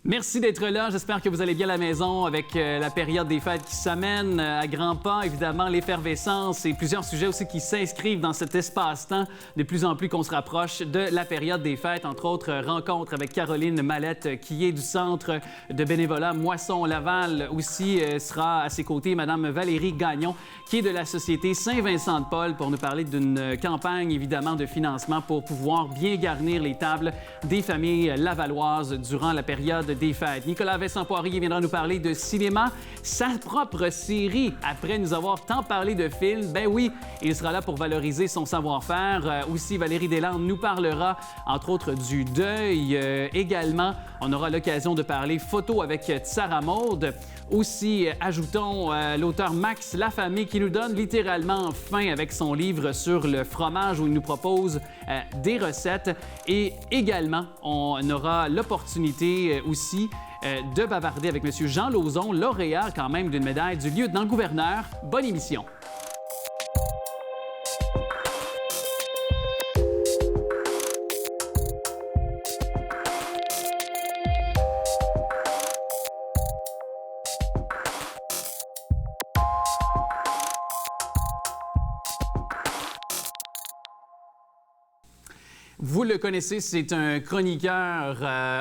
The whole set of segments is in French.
Merci d'être là. J'espère que vous allez bien à la maison avec la période des fêtes qui s'amène à grands pas. Évidemment, l'effervescence et plusieurs sujets aussi qui s'inscrivent dans cet espace-temps de plus en plus qu'on se rapproche de la période des fêtes. Entre autres, rencontre avec Caroline Mallette qui est du Centre de bénévolat Moisson-Laval. Aussi sera à ses côtés Madame Valérie Gagnon qui est de la Société Saint-Vincent-de-Paul pour nous parler d'une campagne évidemment de financement pour pouvoir bien garnir les tables des familles lavalloises durant la période des fêtes. Nicolas Vincent-Poirier viendra nous parler de cinéma, sa propre série. Après nous avoir tant parlé de films, ben oui, il sera là pour valoriser son savoir-faire. Aussi, Valérie Deslandes nous parlera, entre autres, du deuil. Également, on aura l'occasion de parler photo avec Sarah Maud. Aussi, ajoutons l'auteur Max Lafamé qui nous donne littéralement fin avec son livre sur le fromage où il nous propose des recettes. Et également, on aura l'opportunité aussi de bavarder avec M. Jean Lauzon, lauréat quand même d'une médaille du lieutenant-gouverneur. Bonne émission. Vous le connaissez, c'est un chroniqueur,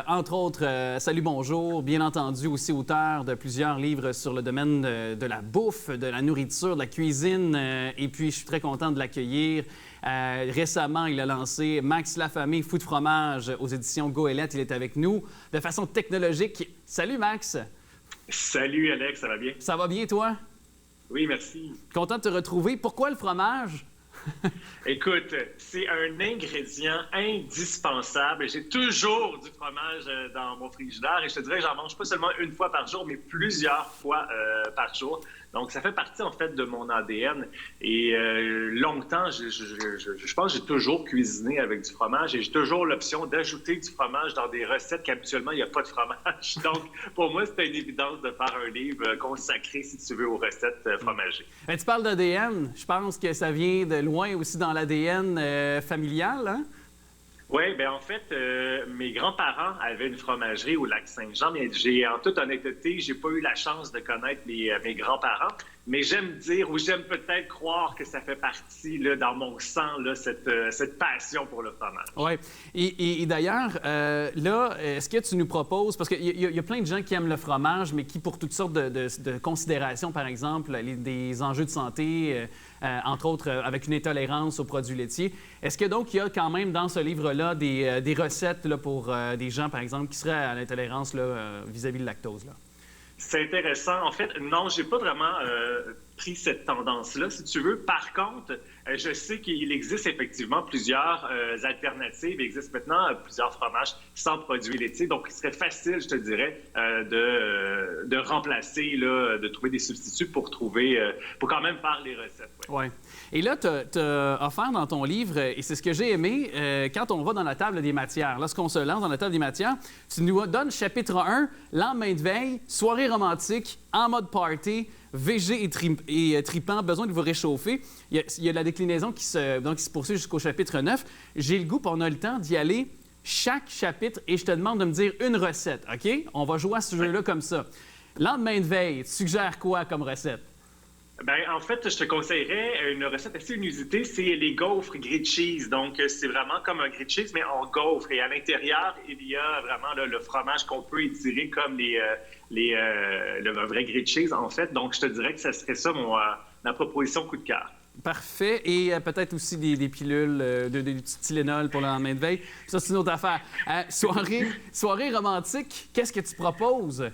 entre autres, Salut Bonjour, bien entendu aussi auteur de plusieurs livres sur le domaine de la bouffe, de la nourriture, de la cuisine, et puis je suis très content de l'accueillir. Récemment, il a lancé Max Lafamé, Fou de fromage aux éditions Goélette. Il est avec nous de façon technologique. Salut Max! Salut Alex, ça va bien? Ça va bien toi? Oui, merci. Content de te retrouver. Pourquoi le fromage? Écoute, c'est un ingrédient indispensable. J'ai toujours du fromage dans mon frigidaire et je te dirais que j'en mange pas seulement une fois par jour, mais plusieurs fois par jour. Donc, ça fait partie, en fait, de mon ADN. Et longtemps, je pense que j'ai toujours cuisiné avec du fromage et j'ai toujours l'option d'ajouter du fromage dans des recettes qu'habituellement, il n'y a pas de fromage. Donc, pour moi, c'était une évidence de faire un livre consacré, si tu veux, aux recettes fromagées. Ben, tu parles d'ADN. Je pense que ça vient de loin aussi dans l'ADN familial, hein? Oui, bien en fait, mes grands-parents avaient une fromagerie au Lac-Saint-Jean, mais en toute honnêteté, j'ai pas eu la chance de connaître mes grands-parents, mais j'aime dire ou j'aime peut-être croire que ça fait partie là, dans mon sang, là, cette passion pour le fromage. Oui. Et d'ailleurs, là, est-ce que tu nous proposes, parce qu'il y a plein de gens qui aiment le fromage, mais qui, pour toutes sortes de considérations, par exemple, des enjeux de santé, entre autres avec une intolérance aux produits laitiers, est-ce que donc il y a quand même dans ce livre-là des recettes là, pour des gens, par exemple, qui seraient à l'intolérance vis-à-vis de lactose, là? C'est intéressant. En fait, non, j'ai pas vraiment pris cette tendance-là, si tu veux. Par contre, je sais qu'il existe effectivement plusieurs alternatives. Il existe maintenant plusieurs fromages sans produits laitiers. Donc, il serait facile, je te dirais, de remplacer, là, de trouver des substituts pour quand même faire les recettes. Oui. Et là, tu as offert dans ton livre, et c'est ce que j'ai aimé, quand on va dans la table des matières, lorsqu'on se lance dans la table des matières, tu nous donnes chapitre 1, lendemain de veille, soirée romantique, en mode party, végé et tripant, besoin de vous réchauffer. Il y a la déclinaison qui se poursuit jusqu'au chapitre 9. J'ai le goût, puis on a le temps d'y aller chaque chapitre, et je te demande de me dire une recette, OK? On va jouer à ce jeu-là comme ça. Lendemain de veille, tu suggères quoi comme recette? Ben, en fait, je te conseillerais une recette assez inusitée, c'est les gaufres grilled cheese. Donc, c'est vraiment comme un grilled cheese, mais en gaufre. Et à l'intérieur, il y a vraiment là, le fromage qu'on peut étirer comme le vrai grilled cheese, en fait. Donc, je te dirais que ça serait ça ma proposition coup de cœur. Parfait. Et peut-être aussi des pilules, du Tylenol pour le lendemain de veille. Ça, c'est une autre affaire. Soirée romantique, qu'est-ce que tu proposes?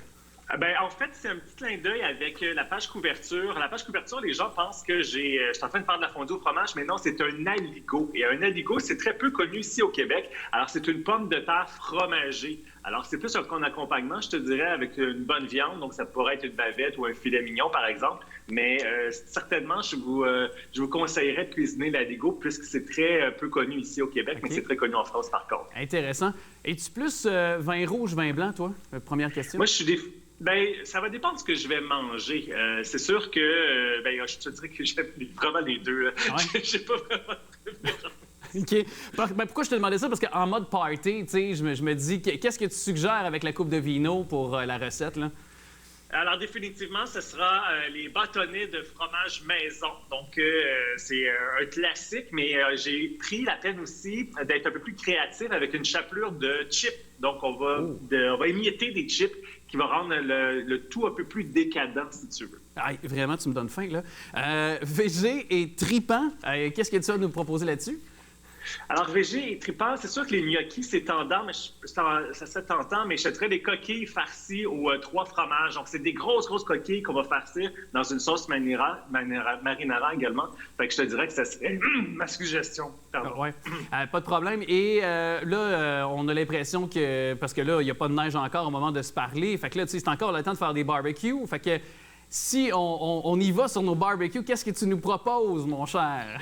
Ben, en fait, c'est un petit clin d'œil avec la page couverture. La page couverture, les gens pensent que je suis en train de faire de la fondue au fromage, mais non, c'est un aligot. Et un aligot, c'est très peu connu ici au Québec. Alors, c'est une pomme de terre fromagée. Alors, c'est plus un accompagnement, je te dirais, avec une bonne viande. Donc, ça pourrait être une bavette ou un filet mignon, par exemple. Mais certainement, je vous conseillerais de cuisiner l'aligot puisque c'est très peu connu ici au Québec, okay. Mais c'est très connu en France, par contre. Intéressant. Es-tu plus vin rouge, vin blanc, toi? Première question. Moi, ben, ça va dépendre de ce que je vais manger. C'est sûr que, je te dirais que j'aime vraiment les deux. Ouais. J'ai pas vraiment de préférence. OK. Ben, pourquoi je te demandais ça? Parce qu'en mode party, tu sais, je me dis, qu'est-ce que tu suggères avec la coupe de vino pour la recette, là? Alors, définitivement, ce sera les bâtonnets de fromage maison. Donc, c'est un classique, mais j'ai pris la peine aussi d'être un peu plus créatif avec une chapelure de chips. Donc, on va émietter des chips qui va rendre le tout un peu plus décadent, si tu veux. Ah, vraiment, tu me donnes faim, là. VG et tripant, qu'est-ce que tu as à nous proposer là-dessus? Alors, VG et tripant, c'est sûr que les gnocchis, c'est tendant, mais ça serait tentant, mais je te dirais des coquilles farcies aux 3 fromages. Donc, c'est des grosses coquilles qu'on va farcir dans une sauce marinara également. Fait que je te dirais que ça serait ma suggestion. Pardon. Ouais. Pas de problème. Et là, on a l'impression que, parce que là, il n'y a pas de neige encore au moment de se parler, fait que là, tu sais, c'est encore le temps de faire des barbecues. Fait que si on y va sur nos barbecues, qu'est-ce que tu nous proposes, mon cher?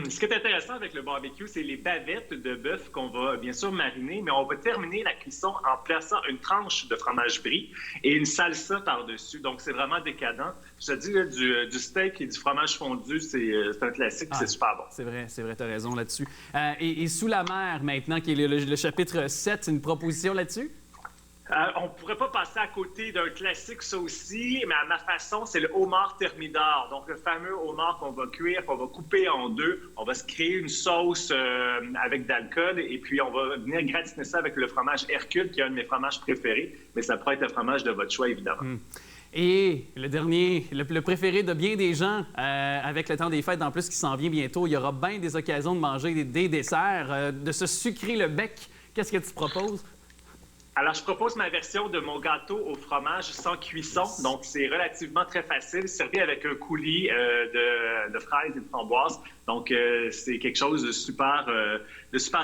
Ce qui est intéressant avec le barbecue, c'est les bavettes de bœuf qu'on va bien sûr mariner, mais on va terminer la cuisson en plaçant une tranche de fromage brie et une salsa par-dessus. Donc, c'est vraiment décadent. Je te dis, là, du steak et du fromage fondu, c'est un classique, c'est super bon. C'est vrai, tu as raison là-dessus. Et Sous la mer, maintenant, qui est le chapitre 7, une proposition là-dessus? On ne pourrait pas passer à côté d'un classique, ça aussi, mais à ma façon, c'est le homard thermidor. Donc, le fameux homard qu'on va cuire, qu'on va couper en deux. On va se créer une sauce avec d'alcool et puis on va venir gratiner ça avec le fromage Hercule, qui est un de mes fromages préférés, mais ça pourrait être le fromage de votre choix, évidemment. Et le dernier, le préféré de bien des gens, avec le temps des fêtes en plus qui s'en vient bientôt, il y aura bien des occasions de manger des desserts, de se sucrer le bec. Qu'est-ce que tu proposes? Alors, je propose ma version de mon gâteau au fromage sans cuisson. Donc, c'est relativement très facile, servi avec un coulis de fraises et de framboises. Donc, c'est quelque chose de super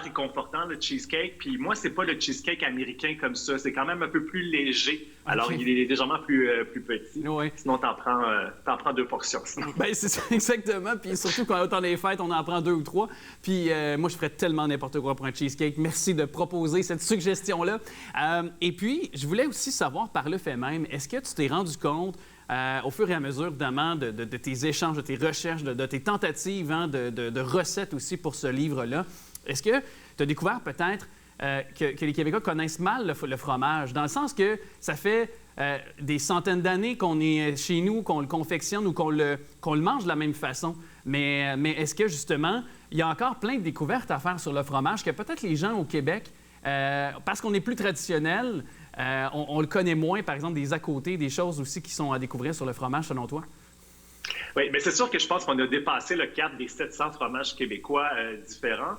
réconfortant, le cheesecake. Puis moi, c'est pas le cheesecake américain comme ça. C'est quand même un peu plus léger. Alors, okay. Il est légèrement plus petit. Oui. Sinon, t'en prends 2 portions. Bien, c'est ça, exactement. Puis surtout, quand on est au temps des fêtes, on en prend 2 ou 3. Puis moi, je ferais tellement n'importe quoi pour un cheesecake. Merci de proposer cette suggestion-là. Et puis, je voulais aussi savoir par le fait même, est-ce que tu t'es rendu compte au fur et à mesure, évidemment, de tes échanges, de tes recherches, de tes tentatives de recettes aussi pour ce livre-là. Est-ce que tu as découvert peut-être que les Québécois connaissent mal le fromage, dans le sens que ça fait des centaines d'années qu'on est chez nous, qu'on le confectionne ou qu'on le mange de la même façon. Mais est-ce que, justement, il y a encore plein de découvertes à faire sur le fromage que peut-être les gens au Québec, parce qu'on est plus traditionnel, on le connaît moins, par exemple, des à côté, des choses aussi qui sont à découvrir sur le fromage, selon toi? Oui, mais c'est sûr que je pense qu'on a dépassé le cap des 700 fromages québécois différents.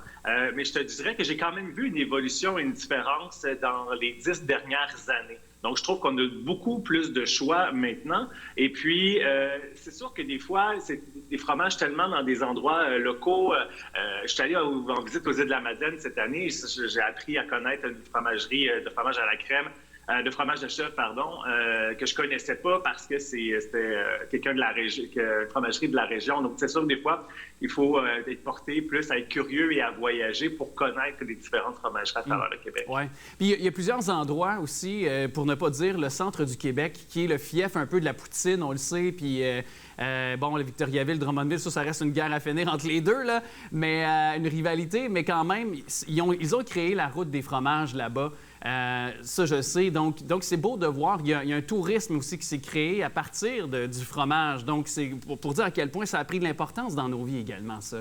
Mais je te dirais que j'ai quand même vu une évolution et une différence dans les 10 dernières années. Donc, je trouve qu'on a beaucoup plus de choix maintenant. Et puis, c'est sûr que des fois, c'est des fromages tellement dans des endroits locaux. Je suis allé en visite aux îles de la Madeleine cette année. J'ai appris à connaître une fromagerie de fromage à la crème. De fromage de chèvre, pardon, que je connaissais pas parce que c'était quelqu'un de la région, une fromagerie de la région. Donc, c'est sûr que des fois, il faut être porté plus à être curieux et à voyager pour connaître les différentes fromageries à travers le Québec. Oui. Puis, il y a plusieurs endroits aussi, pour ne pas dire le centre du Québec, qui est le fief un peu de la poutine, on le sait. Puis, bon, le Victoriaville, Drummondville, ça reste une guerre à finir entre les deux, là. Mais une rivalité, mais quand même, ils ont créé la route des fromages là-bas. Ça, je sais. Donc c'est beau de voir. Il y a un tourisme aussi qui s'est créé à partir du fromage. Donc, c'est pour dire à quel point ça a pris de l'importance dans nos vies également, ça,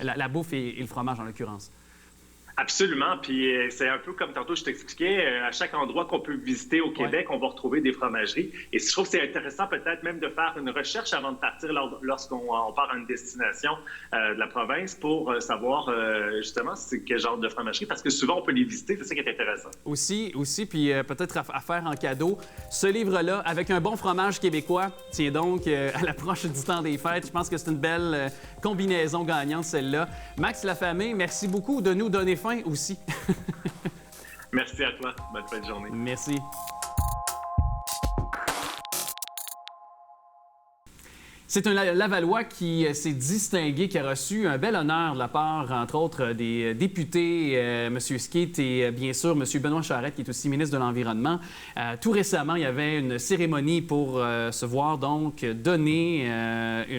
la bouffe et le fromage, en l'occurrence. Absolument. Puis c'est un peu comme tantôt je t'expliquais, à chaque endroit qu'on peut visiter au Québec, on va retrouver des fromageries. Et je trouve que c'est intéressant peut-être même de faire une recherche avant de partir lorsqu'on part à une destination de la province pour savoir justement c'est quel genre de fromagerie. Parce que souvent, on peut les visiter. C'est ça qui est intéressant. Aussi, puis peut-être à faire en cadeau, ce livre-là, avec un bon fromage québécois, tiens donc à l'approche du temps des fêtes. Je pense que c'est une belle combinaison gagnante, celle-là. Max Lafamé, merci beaucoup de nous donner faim aussi. Merci à toi. Bonne fin de journée. Merci. C'est un Lavallois qui s'est distingué, qui a reçu un bel honneur de la part, entre autres, des députés, M. Skeet et bien sûr M. Benoît Charette, qui est aussi ministre de l'Environnement. Tout récemment, il y avait une cérémonie pour se voir donc donner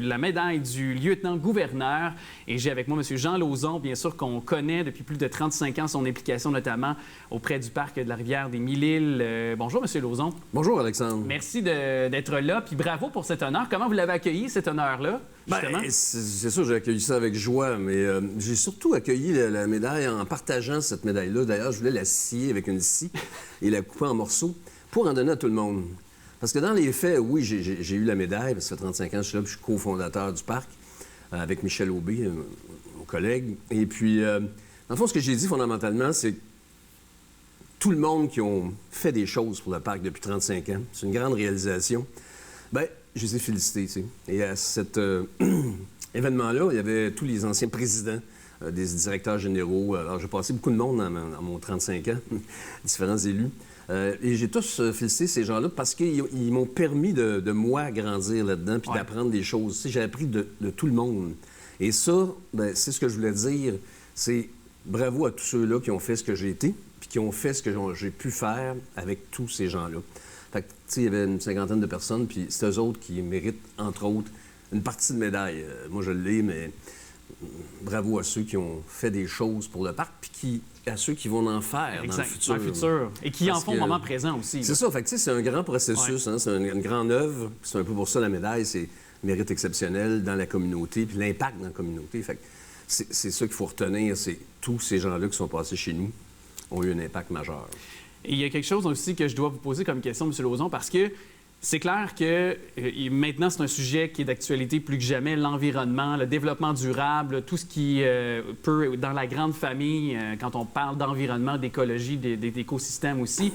la médaille du lieutenant-gouverneur. Et j'ai avec moi M. Jean Lauzon, bien sûr, qu'on connaît depuis plus de 35 ans, son implication notamment auprès du parc de la rivière des Mille-Îles. Bonjour, M. Lauzon. Bonjour, Alexandre. Merci d'être là, puis bravo pour cet honneur. Comment vous l'avez accueilli, cet honneur-là, justement? C'est sûr, j'ai accueilli ça avec joie, mais j'ai surtout accueilli la médaille en partageant cette médaille-là. D'ailleurs, je voulais la scier avec une scie et la couper en morceaux pour en donner à tout le monde. Parce que dans les faits, oui, j'ai eu la médaille, parce que ça fait 35 ans que je suis là, puis je suis cofondateur du parc, avec Michel Aubé, mon collègue. Et puis, dans le fond, ce que j'ai dit fondamentalement, c'est tout le monde qui ont fait des choses pour le parc depuis 35 ans, c'est une grande réalisation, bien, je les ai félicités, tu sais. Et à cet événement-là, il y avait tous les anciens présidents, des directeurs généraux. Alors, j'ai passé beaucoup de monde dans mon 35 ans, différents élus. Et j'ai tous félicité ces gens-là parce qu'ils m'ont permis de moi grandir là-dedans puis d'apprendre des choses. Tu sais, j'ai appris de tout le monde. Et ça, bien, c'est ce que je voulais dire, c'est bravo à tous ceux-là qui ont fait ce que j'ai été puis qui ont fait ce que j'ai pu faire avec tous ces gens-là. Fait que, tu sais, il y avait une cinquantaine de personnes, puis c'est eux autres qui méritent, entre autres, une partie de médaille. Moi, je l'ai, mais bravo à ceux qui ont fait des choses pour le parc, puis à ceux qui vont en faire dans le futur. Et qui en font au moment présent aussi. C'est ça. Fait que, tu sais, c'est un grand processus, hein, c'est une grande œuvre. C'est un peu pour ça la médaille, c'est mérite exceptionnel dans la communauté, puis l'impact dans la communauté. Fait que c'est ça qu'il faut retenir, c'est tous ces gens-là qui sont passés chez nous ont eu un impact majeur. Et il y a quelque chose aussi que je dois vous poser comme question, M. Lauzon, parce que c'est clair que maintenant, c'est un sujet qui est d'actualité plus que jamais, l'environnement, le développement durable, tout ce qui peut, dans la grande famille, quand on parle d'environnement, d'écologie, d'écosystèmes aussi.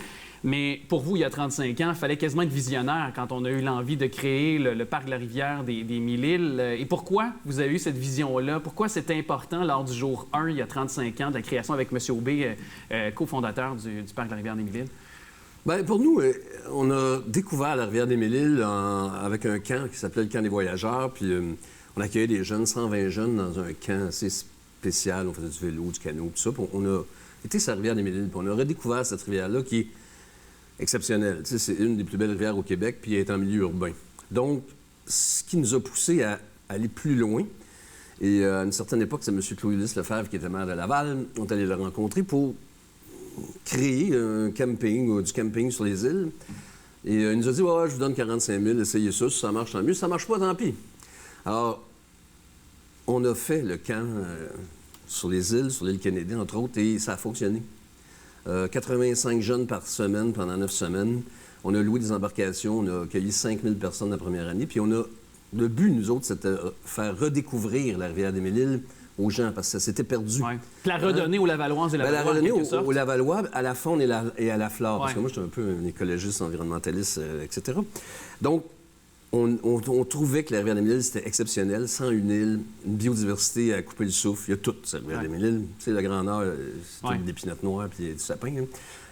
Mais pour vous, il y a 35 ans, il fallait quasiment être visionnaire quand on a eu l'envie de créer le parc de la rivière des Mille-Îles. Et pourquoi vous avez eu cette vision-là? Pourquoi c'était important lors du jour 1, il y a 35 ans, de la création avec M. Aubé, cofondateur du parc de la rivière des Mille-Îles? Bien, pour nous, on a découvert la rivière des Mille-Îles avec un camp qui s'appelait le camp des voyageurs. Puis on accueillait des jeunes, 120 jeunes, dans un camp assez spécial. On faisait du vélo, du canot, tout ça. Puis on a été sur la rivière des Mille-Îles. Puis on a redécouvert cette rivière-là qui est exceptionnelle. Tu sais, c'est une des plus belles rivières au Québec, puis elle est en milieu urbain. Donc, ce qui nous a poussé à aller plus loin, et à une certaine époque, c'est M. Claude-Ulysse Lefebvre qui était maire de Laval. On est allé le rencontrer pour créer un camping, du camping sur les îles. Et il nous a dit, ouais, je vous donne 45 000, essayez ça, si ça marche, tant mieux. Si ça marche pas, tant pis. Alors, on a fait le camp sur les îles, sur l'île Kennedy, entre autres, et ça a fonctionné. 85 jeunes par semaine pendant 9 semaines. On a loué des embarcations, on a accueilli 5 000 personnes la première année. Puis le but, nous autres, c'était de faire redécouvrir la rivière des Mille-Îles aux gens, parce que ça s'était perdu. Ouais. Puis la redonner aux Lavallois et la redonner aux Lavallois, à la faune et à la flore. Parce que moi, je suis un peu un écologiste, environnementaliste, etc. Donc, on trouvait que la rivière des Mille-Îles, c'était exceptionnel, sans une île, une biodiversité à couper le souffle. Il y a tout, cette rivière des Mille-Îles. Tu sais, le Grand Nord, c'est des pinottes noires puis du sapin. Hein.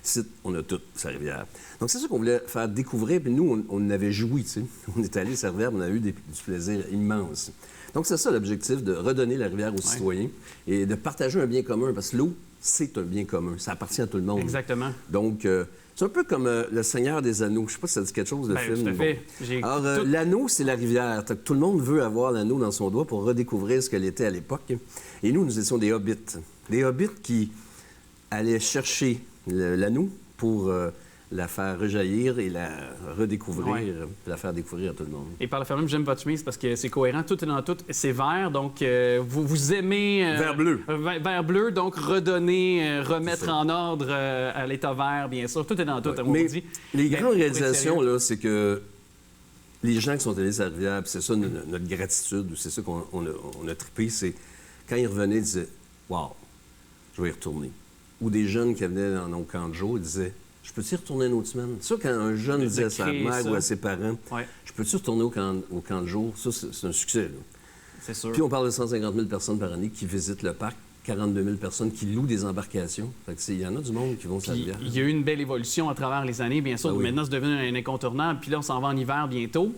Ici, on a tout, sa rivière. Donc, c'est ça qu'on voulait faire découvrir. Puis nous, on avait joui, tu sais. On est allé sur la rivière, on a eu du plaisir immense. Donc, c'est ça l'objectif, de redonner la rivière aux citoyens et de partager un bien commun. Parce que l'eau, c'est un bien commun. Ça appartient à tout le monde. Exactement. Donc, c'est un peu comme Le Seigneur des Anneaux. Je ne sais pas si ça dit quelque chose, le film. Tout à fait. Bon. Alors, l'anneau, c'est la rivière. Tout le monde veut avoir l'anneau dans son doigt pour redécouvrir ce qu'elle était à l'époque. Et nous étions des hobbits. Des hobbits qui allaient chercher l'anneau pour la faire rejaillir et la redécouvrir, la faire découvrir à tout le monde. Et par le fait même, j'aime votre chemise parce que c'est cohérent, tout est dans tout. C'est vert, donc vous aimez... vert bleu. Vert bleu, donc redonner, remettre en ordre à l'état vert, bien sûr. Tout est dans tout, à mon dit. Les grandes réalisations, là, c'est que les gens qui sont allés sur la rivière, c'est ça notre gratitude, c'est ça qu'on a trippé, c'est quand ils revenaient, ils disaient « Wow, je vais y retourner ». Ou des jeunes qui venaient dans nos camps de jour, ils disaient « Je peux-tu y retourner une autre semaine? » Ça, quand un jeune disait à sa mère ou à ses parents, Je peux-tu retourner au camp de jour? Ça, c'est un succès. Là. C'est sûr. Puis on parle de 150 000 personnes par année qui visitent le parc, 42 000 personnes qui louent des embarcations. Fait que il y en a du monde qui vont sur la rivière. Il y a eu une belle évolution à travers les années, bien sûr. Maintenant, c'est devenu un incontournable. Puis là, on s'en va en hiver bientôt.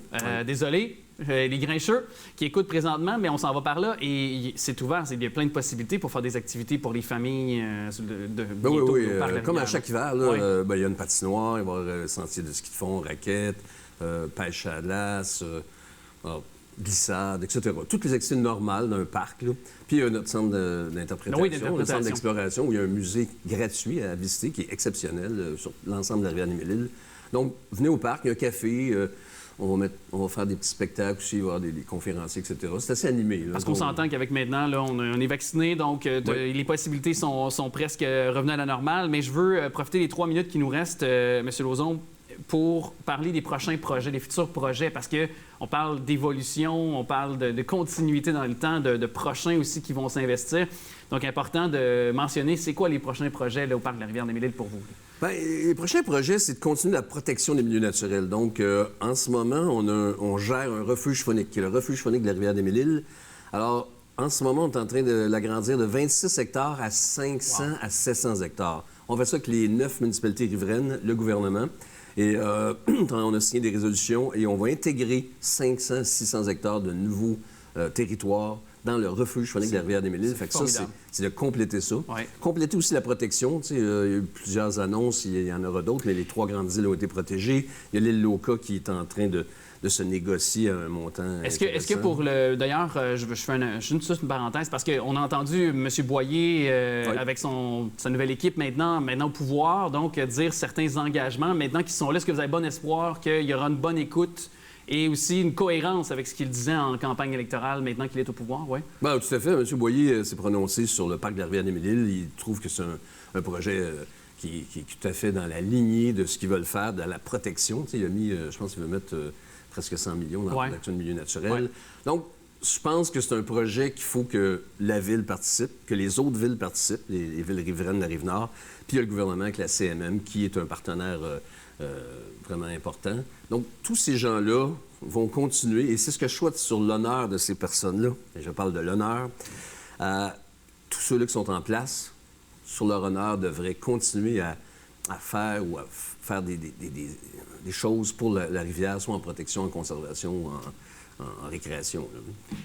Désolé, les grincheux qui écoutent présentement, mais on s'en va par là et c'est ouvert. Il y a plein de possibilités pour faire des activités pour les familles oui. Comme à rivière, chaque hiver, là, il y a une patinoire, il va y avoir le sentier de ski de fond, raquettes, pêche à glace, glissade, etc. Toutes les activités normales d'un parc. Là. Puis il y a notre centre d'interprétation, notre centre d'exploration, où il y a un musée gratuit à visiter qui est exceptionnel sur l'ensemble de la rivière des Mille-Îles. Donc, venez au parc, il y a un café, on va faire des petits spectacles aussi, il va y avoir des conférenciers, etc. C'est assez animé. Là, parce qu'on s'entend qu'avec maintenant, là, on est vacciné, donc les possibilités sont presque revenues à la normale. Mais je veux profiter des 3 minutes qui nous restent, M. Lauzon, pour parler des prochains projets, des futurs projets, parce qu'on parle d'évolution, on parle de continuité dans le temps, de prochains aussi qui vont s'investir. Donc, important de mentionner, c'est quoi les prochains projets là, au Parc de la Rivière-des-Mille-Îles pour vous? Bien, les prochains projets, c'est de continuer la protection des milieux naturels. Donc, en ce moment, on gère un refuge faunique, qui est le refuge faunique de la Rivière-des-Mille-Îles. Alors, en ce moment, on est en train de l'agrandir de 26 hectares à 500 à 700 hectares. On fait ça avec les 9 municipalités riveraines, le gouvernement. Et on a signé des résolutions et on va intégrer 500-600 hectares de nouveaux territoires dans le refuge faunique de la Rivière-des-Mille-Îles. Fait que ça, c'est de compléter ça. Ouais. Compléter aussi la protection. Il y a eu plusieurs annonces, il y en aura d'autres, mais les 3 grandes îles ont été protégées. Il y a l'île Loka qui est en train de se négocier à un montant. Est-ce que pour le... D'ailleurs, je fais juste une parenthèse, parce qu'on a entendu M. Boyer, avec sa nouvelle équipe maintenant au pouvoir, donc dire certains engagements maintenant qui sont là. Est-ce que vous avez bon espoir qu'il y aura une bonne écoute et aussi une cohérence avec ce qu'il disait en campagne électorale maintenant qu'il est au pouvoir? Oui. Bien, tout à fait. M. Boyer s'est prononcé sur le parc de la Rivière-des-Mille-Îles. Il trouve que c'est un projet qui est tout à fait dans la lignée de ce qu'ils veulent faire, de la protection. Il a mis, je pense qu'il veut mettre presque 100 millions dans la protection du milieu naturel. Ouais. Donc, je pense que c'est un projet qu'il faut que la ville participe, que les autres villes participent, les villes riveraines de la Rive-Nord, puis il y a le gouvernement avec la CMM, qui est un partenaire vraiment important. Donc, tous ces gens-là vont continuer, et c'est ce que je souhaite sur l'honneur de ces personnes-là, et je parle de l'honneur, tous ceux-là qui sont en place, sur leur honneur, devraient continuer à faire des choses pour la rivière, soit en protection, en conservation, en récréation.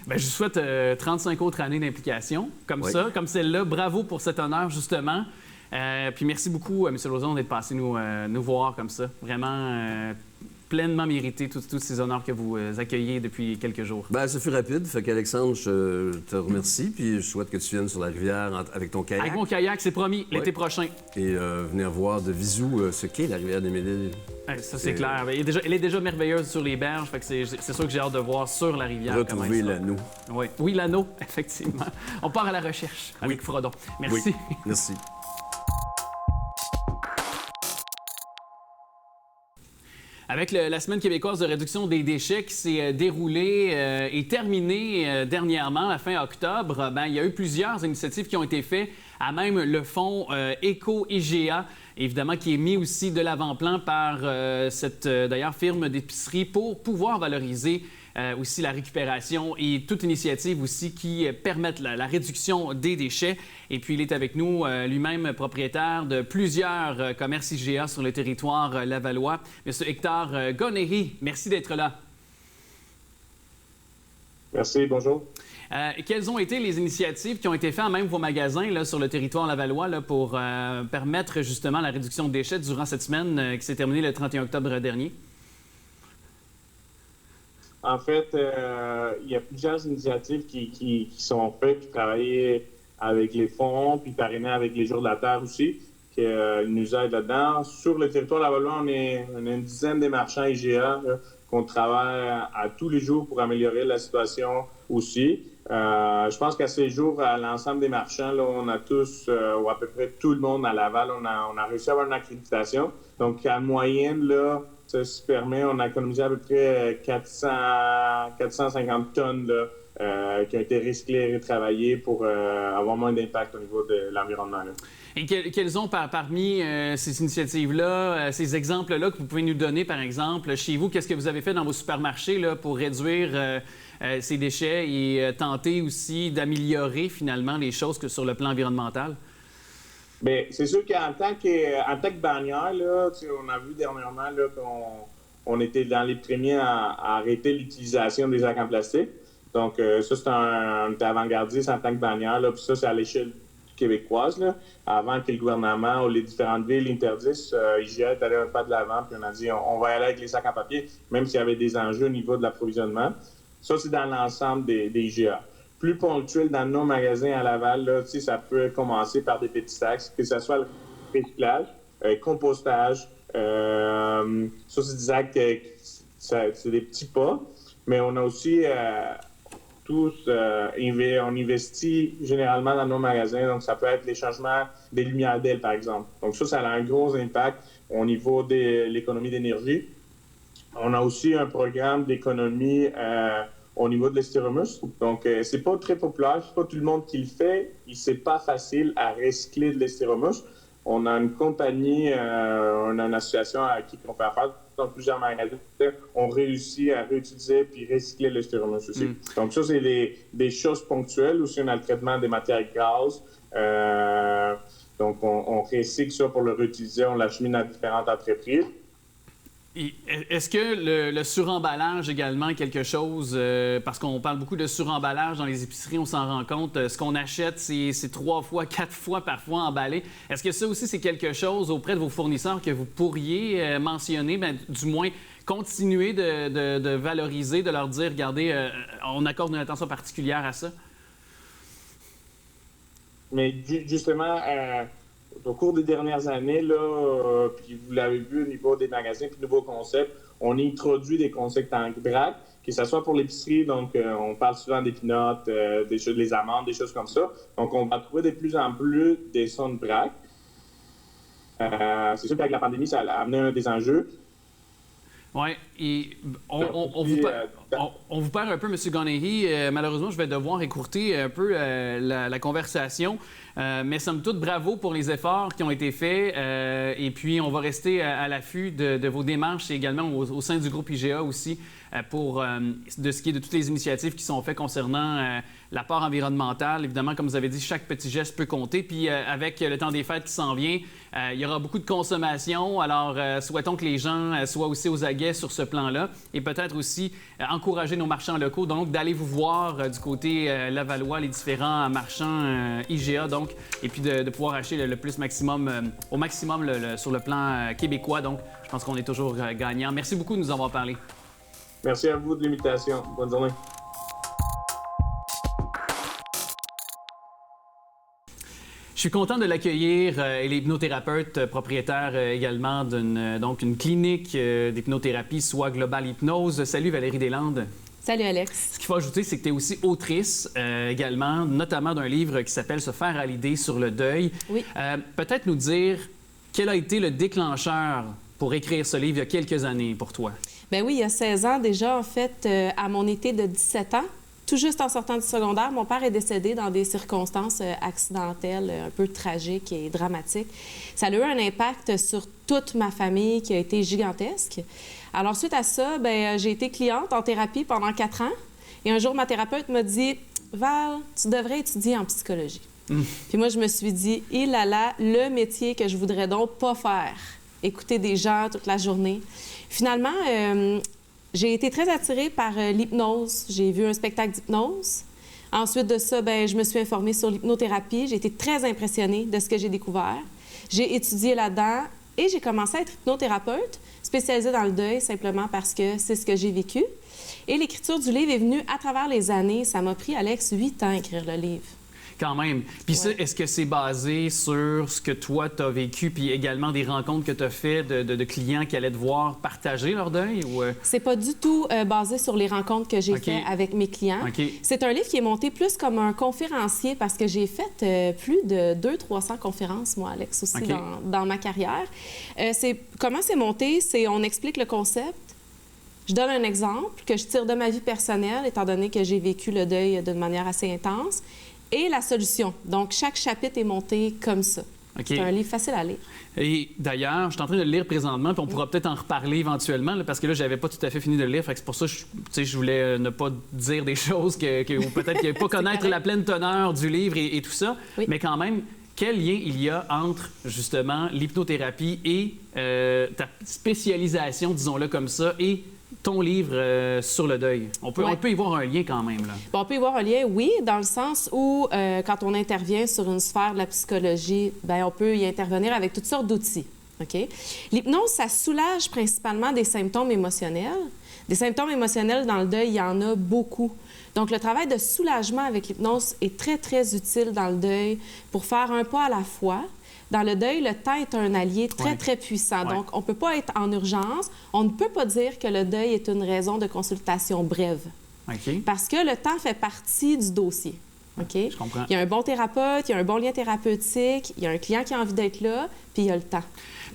Bien, je vous souhaite 35 autres années d'implication, comme ça, comme celle-là. Bravo pour cet honneur, justement. Puis merci beaucoup, M. Lauzon, d'être passé nous voir comme ça. Vraiment pleinement mérité, tous ces honneurs que vous accueillez depuis quelques jours. Bien, ça fut rapide. Fait qu'Alexandre, je te remercie. Puis je souhaite que tu viennes sur la rivière avec ton kayak. Avec mon kayak, c'est promis, l'été prochain. Et venir voir de visu ce qu'est la rivière des Mille-Îles. Ça, c'est clair. Elle est déjà merveilleuse sur les berges. Fait que c'est sûr que j'ai hâte de voir sur la rivière. Retrouver l'anneau. Oui, l'anneau, effectivement. On part à la recherche avec Frodon. Merci. Oui. Merci. Avec la Semaine québécoise de réduction des déchets qui s'est déroulée et terminée dernièrement, à fin octobre, il y a eu plusieurs initiatives qui ont été faites, à même le fonds Éco-IGA, évidemment, qui est mis aussi de l'avant-plan par cette, d'ailleurs, firme d'épicerie pour pouvoir valoriser aussi la récupération et toute initiative aussi qui permettent la réduction des déchets. Et puis, il est avec nous, lui-même propriétaire de plusieurs commerces IGA sur le territoire lavallois. Monsieur Hector Gonéry, merci d'être là. Merci, bonjour. Quelles ont été les initiatives qui ont été faites à même vos magasins là, sur le territoire lavallois là, pour permettre justement la réduction de déchets durant cette semaine qui s'est terminée le 31 octobre dernier? En fait, il y a plusieurs initiatives qui sont faites, puis travailler avec les fonds, puis parrainer avec les Jours de la Terre aussi, qui nous aident là-dedans. Sur le territoire lavallois, on est une dizaine de marchands IGA qu'on travaille à tous les jours pour améliorer la situation aussi. Je pense qu'à ces jours, à l'ensemble des marchands, là, on a tous, ou à peu près tout le monde à Laval, on a réussi à avoir une accréditation. Donc, en moyenne, là, ça se permet, on a économisé à peu près 450 tonnes là, qui ont été recyclées et retravaillées pour avoir moins d'impact au niveau de l'environnement. Là. Et quels ont parmi ces initiatives-là, ces exemples-là que vous pouvez nous donner, par exemple, chez vous, qu'est-ce que vous avez fait dans vos supermarchés là, pour réduire ces déchets et tenter aussi d'améliorer finalement les choses que sur le plan environnemental? Bien, c'est sûr qu'en tant que bannière, là, on a vu dernièrement là, on était dans les premiers à arrêter l'utilisation des sacs en plastique. Donc, ça, on était avant-gardiste en tant que bannière. Là, puis ça, c'est à l'échelle québécoise. Là. Avant que le gouvernement ou les différentes villes interdisent, IGA est allé un pas de l'avant, puis on a dit on va y aller avec les sacs en papier, même s'il y avait des enjeux au niveau de l'approvisionnement. Ça, c'est dans l'ensemble des IGA. Plus ponctuel dans nos magasins à Laval, là, ça peut commencer par des petits sacs, que ce soit le recyclage, compostage. Ça, c'est des actes, c'est des petits pas. Mais on a aussi on investit généralement dans nos magasins. Donc, ça peut être les changements des lumières d'ailes, par exemple. Donc, ça a un gros impact au niveau de l'économie d'énergie. On a aussi un programme d'économie au niveau de l'Estéromus. Donc, c'est pas très populaire. C'est pas tout le monde qui le fait. C'est pas facile à recycler de l'Estéromus. On a une compagnie, on a une association à qui on fait affaire. Dans plusieurs magasins, on réussit à réutiliser puis recycler le Stéromus aussi. Donc ça, c'est des choses ponctuelles. Aussi, on a le traitement des matières grasses. Donc, on recycle ça pour le réutiliser. On l'achemine à différentes entreprises. Et est-ce que le suremballage également est quelque chose, parce qu'on parle beaucoup de suremballage dans les épiceries, on s'en rend compte, ce qu'on achète, c'est 3 fois, 4 fois parfois emballé. Est-ce que ça aussi, c'est quelque chose auprès de vos fournisseurs que vous pourriez mentionner, du moins continuer de valoriser, de leur dire, regardez, on accorde une attention particulière à ça? Mais justement, au cours des dernières années, là, puis vous l'avez vu au niveau des magasins puis nouveaux concepts, on introduit des concepts en vrac, que ce soit pour l'épicerie, donc on parle souvent des peanuts, des amandes, des choses comme ça. Donc, on va trouver de plus en plus des sons de vrac. C'est sûr qu'avec la pandémie, ça a amené des enjeux. Oui, et on vous perd un peu, M. Ghanéhi. Malheureusement, je vais devoir écourter un peu la conversation. Mais somme toute, bravo pour les efforts qui ont été faits. Et puis, on va rester à l'affût de vos démarches et également au sein du groupe IGA aussi pour de ce qui est de toutes les initiatives qui sont faites concernant l'apport environnemental. Évidemment, comme vous avez dit, chaque petit geste peut compter. Puis, avec le temps des fêtes qui s'en vient, il y aura beaucoup de consommation. Alors, souhaitons que les gens soient aussi aux aguets sur ce plan-là et peut-être aussi encourager nos marchands locaux, donc d'aller vous voir du côté Lavallois, les différents marchands IGA, donc, et puis de pouvoir acheter le plus maximum, au maximum sur le plan québécois. Donc, je pense qu'on est toujours gagnant. Merci beaucoup de nous avoir parlé. Merci à vous de l'invitation. Bonne journée. Je suis content de l'accueillir. Elle est hypnothérapeute, propriétaire également d'une clinique d'hypnothérapie, soit Global Hypnose. Salut Valérie Deslandes. Salut Alex. Ce qu'il faut ajouter, c'est que tu es aussi autrice également, notamment d'un livre qui s'appelle « Se faire à l'idée sur le deuil ». Oui. Peut-être nous dire quel a été le déclencheur pour écrire ce livre il y a quelques années pour toi? Bien oui, il y a 16 ans déjà, en fait, à mon été de 17 ans, tout juste en sortant du secondaire, mon père est décédé dans des circonstances accidentelles, un peu tragiques et dramatiques. Ça a eu un impact sur toute ma famille qui a été gigantesque. Alors, suite à ça, bien, j'ai été cliente en thérapie pendant 4 ans. Et un jour, ma thérapeute m'a dit « Val, tu devrais étudier en psychologie. » Puis moi, je me suis dit « Il là là, le métier que je voudrais donc pas faire. Écouter des gens toute la journée. » Finalement, j'ai été très attirée par l'hypnose. J'ai vu un spectacle d'hypnose. Ensuite de ça, bien, je me suis informée sur l'hypnothérapie. J'ai été très impressionnée de ce que j'ai découvert. J'ai étudié là-dedans et j'ai commencé à être hypnothérapeute, spécialisée dans le deuil, simplement parce que c'est ce que j'ai vécu. Et l'écriture du livre est venue à travers les années. Ça m'a pris, Alex, 8 ans à écrire le livre. Quand même. Puis ouais. Ça, est-ce que c'est basé sur ce que toi, tu as vécu, puis également des rencontres que tu as faites de clients qui allaient te voir partager leur deuil? Ou... C'est pas du tout basé sur les rencontres que j'ai faites avec mes clients. C'est un livre qui est monté plus comme un conférencier parce que j'ai fait plus de 200-300 conférences, moi, Alex, aussi, dans ma carrière. Comment c'est monté? On explique le concept. Je donne un exemple que je tire de ma vie personnelle, étant donné que j'ai vécu le deuil d'une manière assez intense. Et la solution. Donc, chaque chapitre est monté comme ça. C'est un livre facile à lire. Et d'ailleurs, je suis en train de le lire présentement, puis on pourra peut-être en reparler éventuellement, là, parce que là, j'avais pas tout à fait fini de le lire. Fait que c'est pour ça que je voulais ne pas dire des choses ou peut-être pas connaître la pleine teneur du livre et tout ça. Oui. Mais quand même, quel lien il y a entre, justement, l'hypnothérapie et ta spécialisation, disons-le comme ça, et ton livre sur le deuil? On peut y voir un lien quand même, là. Bon, on peut y voir un lien, oui, dans le sens où, quand on intervient sur une sphère de la psychologie, bien, on peut y intervenir avec toutes sortes d'outils. OK? L'hypnose, ça soulage principalement des symptômes émotionnels. Des symptômes émotionnels dans le deuil, il y en a beaucoup. Donc, le travail de soulagement avec l'hypnose est très, très utile dans le deuil pour faire un pas à la fois. Dans le deuil, le temps est un allié très, très puissant. Donc, on ne peut pas être en urgence. On ne peut pas dire que le deuil est une raison de consultation brève. OK. Parce que le temps fait partie du dossier. OK? Je comprends. Il y a un bon thérapeute, il y a un bon lien thérapeutique, il y a un client qui a envie d'être là, puis il y a le temps.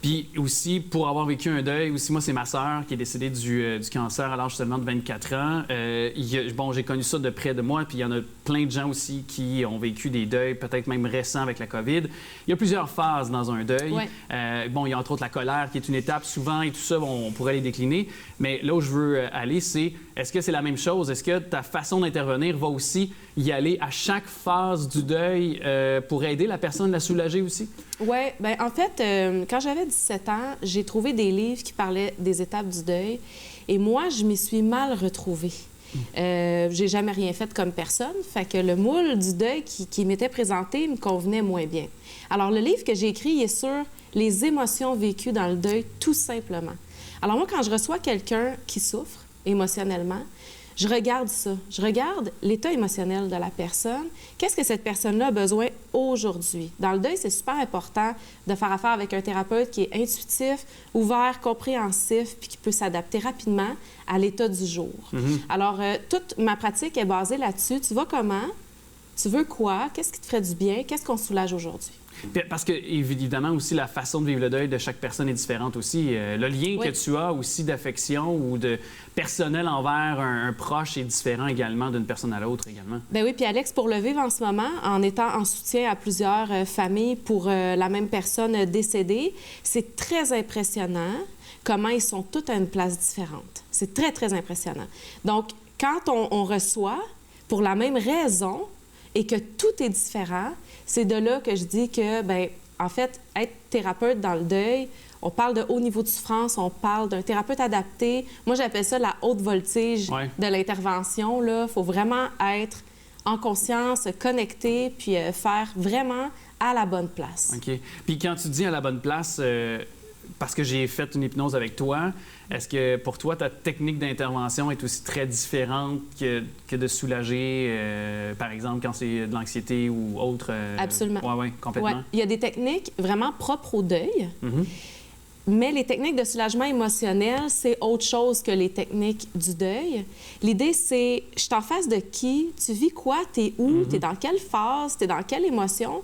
Puis aussi, pour avoir vécu un deuil, aussi, moi, c'est ma sœur qui est décédée du cancer à l'âge seulement de 24 ans. J'ai connu ça de près de moi, puis il y en a plein de gens aussi qui ont vécu des deuils, peut-être même récents avec la COVID. Il y a plusieurs phases dans un deuil. Ouais. Il y a entre autres la colère qui est une étape souvent, et tout ça, on pourrait les décliner. Mais là où je veux aller, c'est, est-ce que c'est la même chose? Est-ce que ta façon d'intervenir va aussi y aller à chaque phase du deuil pour aider la personne, la soulager aussi? Oui, bien, en fait, quand j'avais 17 ans, j'ai trouvé des livres qui parlaient des étapes du deuil. Et moi, je m'y suis mal retrouvée. J'ai jamais rien fait comme personne, fait que le moule du deuil qui m'était présenté me convenait moins bien. Alors, le livre que j'ai écrit, il est sur les émotions vécues dans le deuil, tout simplement. Alors, moi, quand je reçois quelqu'un qui souffre émotionnellement, je regarde ça. Je regarde l'état émotionnel de la personne. Qu'est-ce que cette personne-là a besoin aujourd'hui? Dans le deuil, c'est super important de faire affaire avec un thérapeute qui est intuitif, ouvert, compréhensif, puis qui peut s'adapter rapidement à l'état du jour. Alors, toute ma pratique est basée là-dessus. Tu vas comment? Tu veux quoi? Qu'est-ce qui te ferait du bien? Qu'est-ce qu'on soulage aujourd'hui? Parce que, évidemment, aussi, la façon de vivre le deuil de chaque personne est différente aussi. Le lien que tu as aussi d'affection ou de personnel envers un proche est différent également d'une personne à l'autre également. Bien oui, puis Alex, pour le vivre en ce moment, en étant en soutien à plusieurs familles pour la même personne décédée, c'est très impressionnant comment ils sont tous à une place différente. C'est très, très impressionnant. Donc, quand on reçoit pour la même raison et que tout est différent, c'est de là que je dis que, bien, en fait, être thérapeute dans le deuil, on parle de haut niveau de souffrance, on parle d'un thérapeute adapté. Moi, j'appelle ça la haute voltige de l'intervention. Il faut vraiment être en conscience, connecté, puis faire vraiment à la bonne place. OK. Puis quand tu dis à la bonne place, parce que j'ai fait une hypnose avec toi, est-ce que pour toi, ta technique d'intervention est aussi très différente que de soulager, par exemple, quand c'est de l'anxiété ou autre? Absolument. Oui, complètement. Ouais. Il y a des techniques vraiment propres au deuil, mais les techniques de soulagement émotionnel, c'est autre chose que les techniques du deuil. L'idée, c'est, je suis en face de qui? Tu vis quoi? T'es où? T'es dans quelle phase? T'es dans quelle émotion?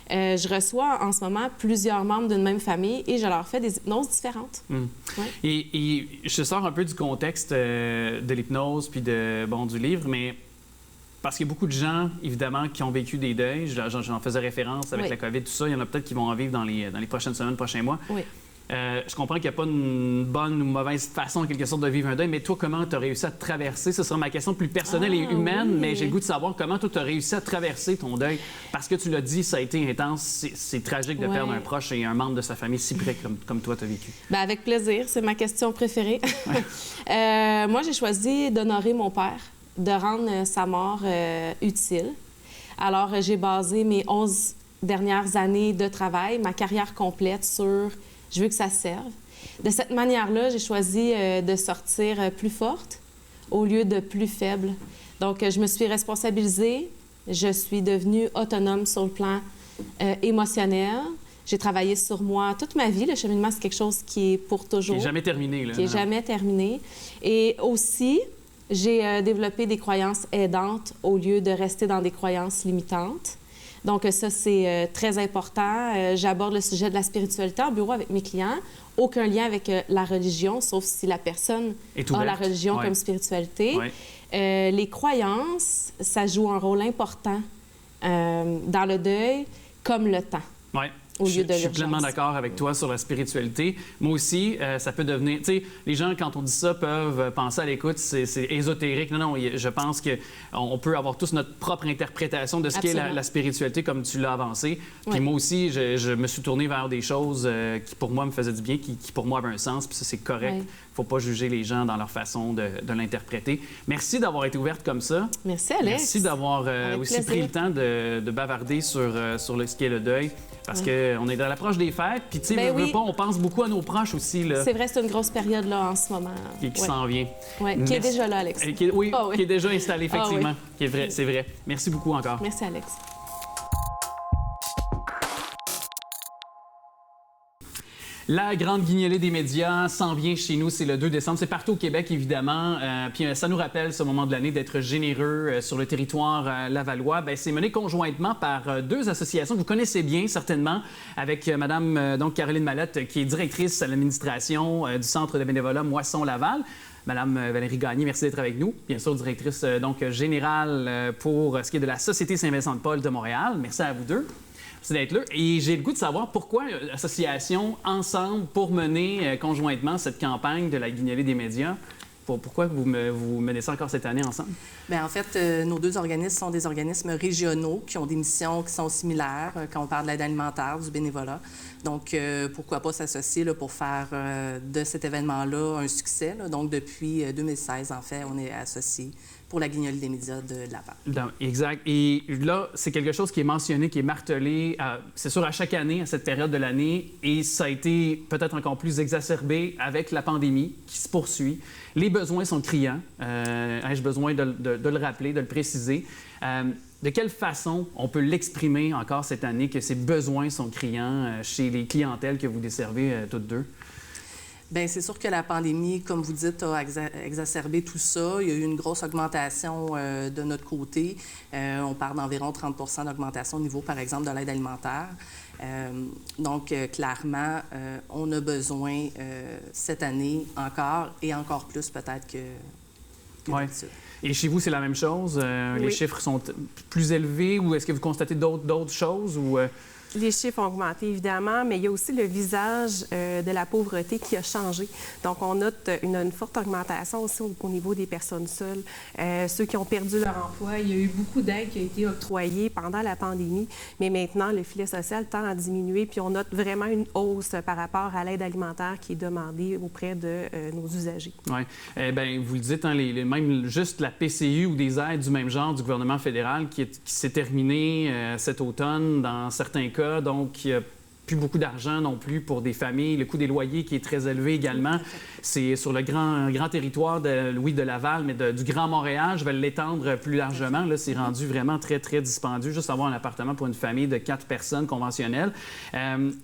Je reçois en ce moment plusieurs membres d'une même famille et je leur fais des hypnoses différentes. Ouais. Et je sors un peu du contexte de l'hypnose puis du livre, mais parce qu'il y a beaucoup de gens, évidemment, qui ont vécu des deuils. J'en faisais référence avec la COVID, tout ça. Il y en a peut-être qui vont en vivre dans les prochaines semaines, prochains mois. Oui. Je comprends qu'il n'y a pas une bonne ou mauvaise façon, en quelque sorte, de vivre un deuil, mais toi, comment tu as réussi à traverser? Ce sera ma question plus personnelle et humaine, mais j'ai le goût de savoir comment toi, tu as réussi à traverser ton deuil. Parce que tu l'as dit, ça a été intense, c'est tragique de perdre un proche et un membre de sa famille si près comme toi, tu as vécu. Bien, avec plaisir, c'est ma question préférée. Moi, j'ai choisi d'honorer mon père, de rendre sa mort utile. Alors, j'ai basé mes 11 dernières années de travail, ma carrière complète sur... Je veux que ça serve. De cette manière-là, j'ai choisi de sortir plus forte au lieu de plus faible. Donc, je me suis responsabilisée. Je suis devenue autonome sur le plan émotionnel. J'ai travaillé sur moi toute ma vie. Le cheminement, c'est quelque chose qui est pour toujours. Qui n'est jamais terminé. Là, qui n'est jamais terminé. Et aussi, j'ai développé des croyances aidantes au lieu de rester dans des croyances limitantes. Donc, ça, c'est très important. J'aborde le sujet de la spiritualité en bureau avec mes clients. Aucun lien avec la religion, sauf si la personne a la religion comme spiritualité. Les croyances, ça joue un rôle important dans le deuil, comme le temps. au lieu de Je suis l'urgence. pleinement d'accord avec toi sur la spiritualité. Moi aussi, ça peut devenir... Tu sais, les gens, quand on dit ça, peuvent penser à l'écoute, c'est ésotérique. Non, je pense qu'on peut avoir tous notre propre interprétation de ce qu'est la spiritualité, comme tu l'as avancé. Puis moi aussi, je me suis tourné vers des choses qui, pour moi, me faisaient du bien, qui pour moi, avaient un sens. Puis ça, c'est correct. Il ne faut pas juger les gens dans leur façon de l'interpréter. Merci d'avoir été ouverte comme ça. Merci, Alex. Merci d'avoir aussi pris le temps de bavarder sur ce qu'est le deuil. Parce qu'on est à l'approche des fêtes, puis tu sais, on pense beaucoup à nos proches aussi. C'est vrai, c'est une grosse période là en ce moment. Qui s'en vient. Oui, qui est déjà là, Alex. Qui est déjà installé, effectivement. Qui est vrai, c'est vrai. Merci beaucoup encore. Merci, Alex. La grande guignolée des médias s'en vient chez nous, c'est le 2 décembre. C'est partout au Québec, évidemment. Puis ça nous rappelle ce moment de l'année d'être généreux sur le territoire lavallois. Bien, c'est mené conjointement par deux associations que vous connaissez bien, certainement, avec Mme Caroline Mallette, qui est directrice à l'administration du Centre de bénévolat Moisson-Laval. Madame Valérie Gagné, merci d'être avec nous. Bien sûr, directrice générale pour ce qui est de la Société Saint-Vincent-de-Paul de Montréal. Merci à vous deux. Merci d'être là. Et j'ai le goût de savoir pourquoi l'association ensemble pour mener conjointement cette campagne de la guignolée des médias. Pourquoi vous menez ça encore cette année ensemble? Bien, en fait, nos deux organismes sont des organismes régionaux qui ont des missions qui sont similaires quand on parle de l'aide alimentaire, du bénévolat. Donc, pourquoi pas s'associer pour faire de cet événement-là un succès. Là. Donc, depuis 2016, en fait, on est associés pour la guignolée des médias de Laval. Exact. Et là, c'est quelque chose qui est mentionné, qui est martelé, c'est sûr, à chaque année, à cette période de l'année, et ça a été peut-être encore plus exacerbé avec la pandémie qui se poursuit. Les besoins sont criants. Ai-je besoin de le rappeler, de le préciser? De quelle façon on peut l'exprimer encore cette année que ces besoins sont criants chez les clientèles que vous desservez toutes deux? Bien, c'est sûr que la pandémie, comme vous dites, a exacerbé tout ça. Il y a eu une grosse augmentation de notre côté. On parle d'environ 30 d'augmentation au niveau, par exemple, de l'aide alimentaire. Donc, clairement, on a besoin cette année encore et encore plus peut-être que d'habitude. Et chez vous, c'est la même chose? Les chiffres sont plus élevés ou est-ce que vous constatez d'autres choses? Ou, Les chiffres ont augmenté, évidemment, mais il y a aussi le visage de la pauvreté qui a changé. Donc, on note une forte augmentation aussi au niveau des personnes seules. Ceux qui ont perdu leur emploi, il y a eu beaucoup d'aides qui a été octroyée pendant la pandémie, mais maintenant, le filet social tend à diminuer, puis on note vraiment une hausse par rapport à l'aide alimentaire qui est demandée auprès de nos usagers. Oui. Bien, vous le dites, hein, même juste la PCU ou des aides du même genre du gouvernement fédéral qui s'est terminée cet automne dans certains cas. Donc, il n'y a plus beaucoup d'argent non plus pour des familles. Le coût des loyers qui est très élevé également. C'est sur le grand territoire de Laval, mais du Grand Montréal. Je vais l'étendre plus largement. Là, c'est rendu vraiment très, très dispendieux, juste avoir un appartement pour une famille de 4 personnes conventionnelles.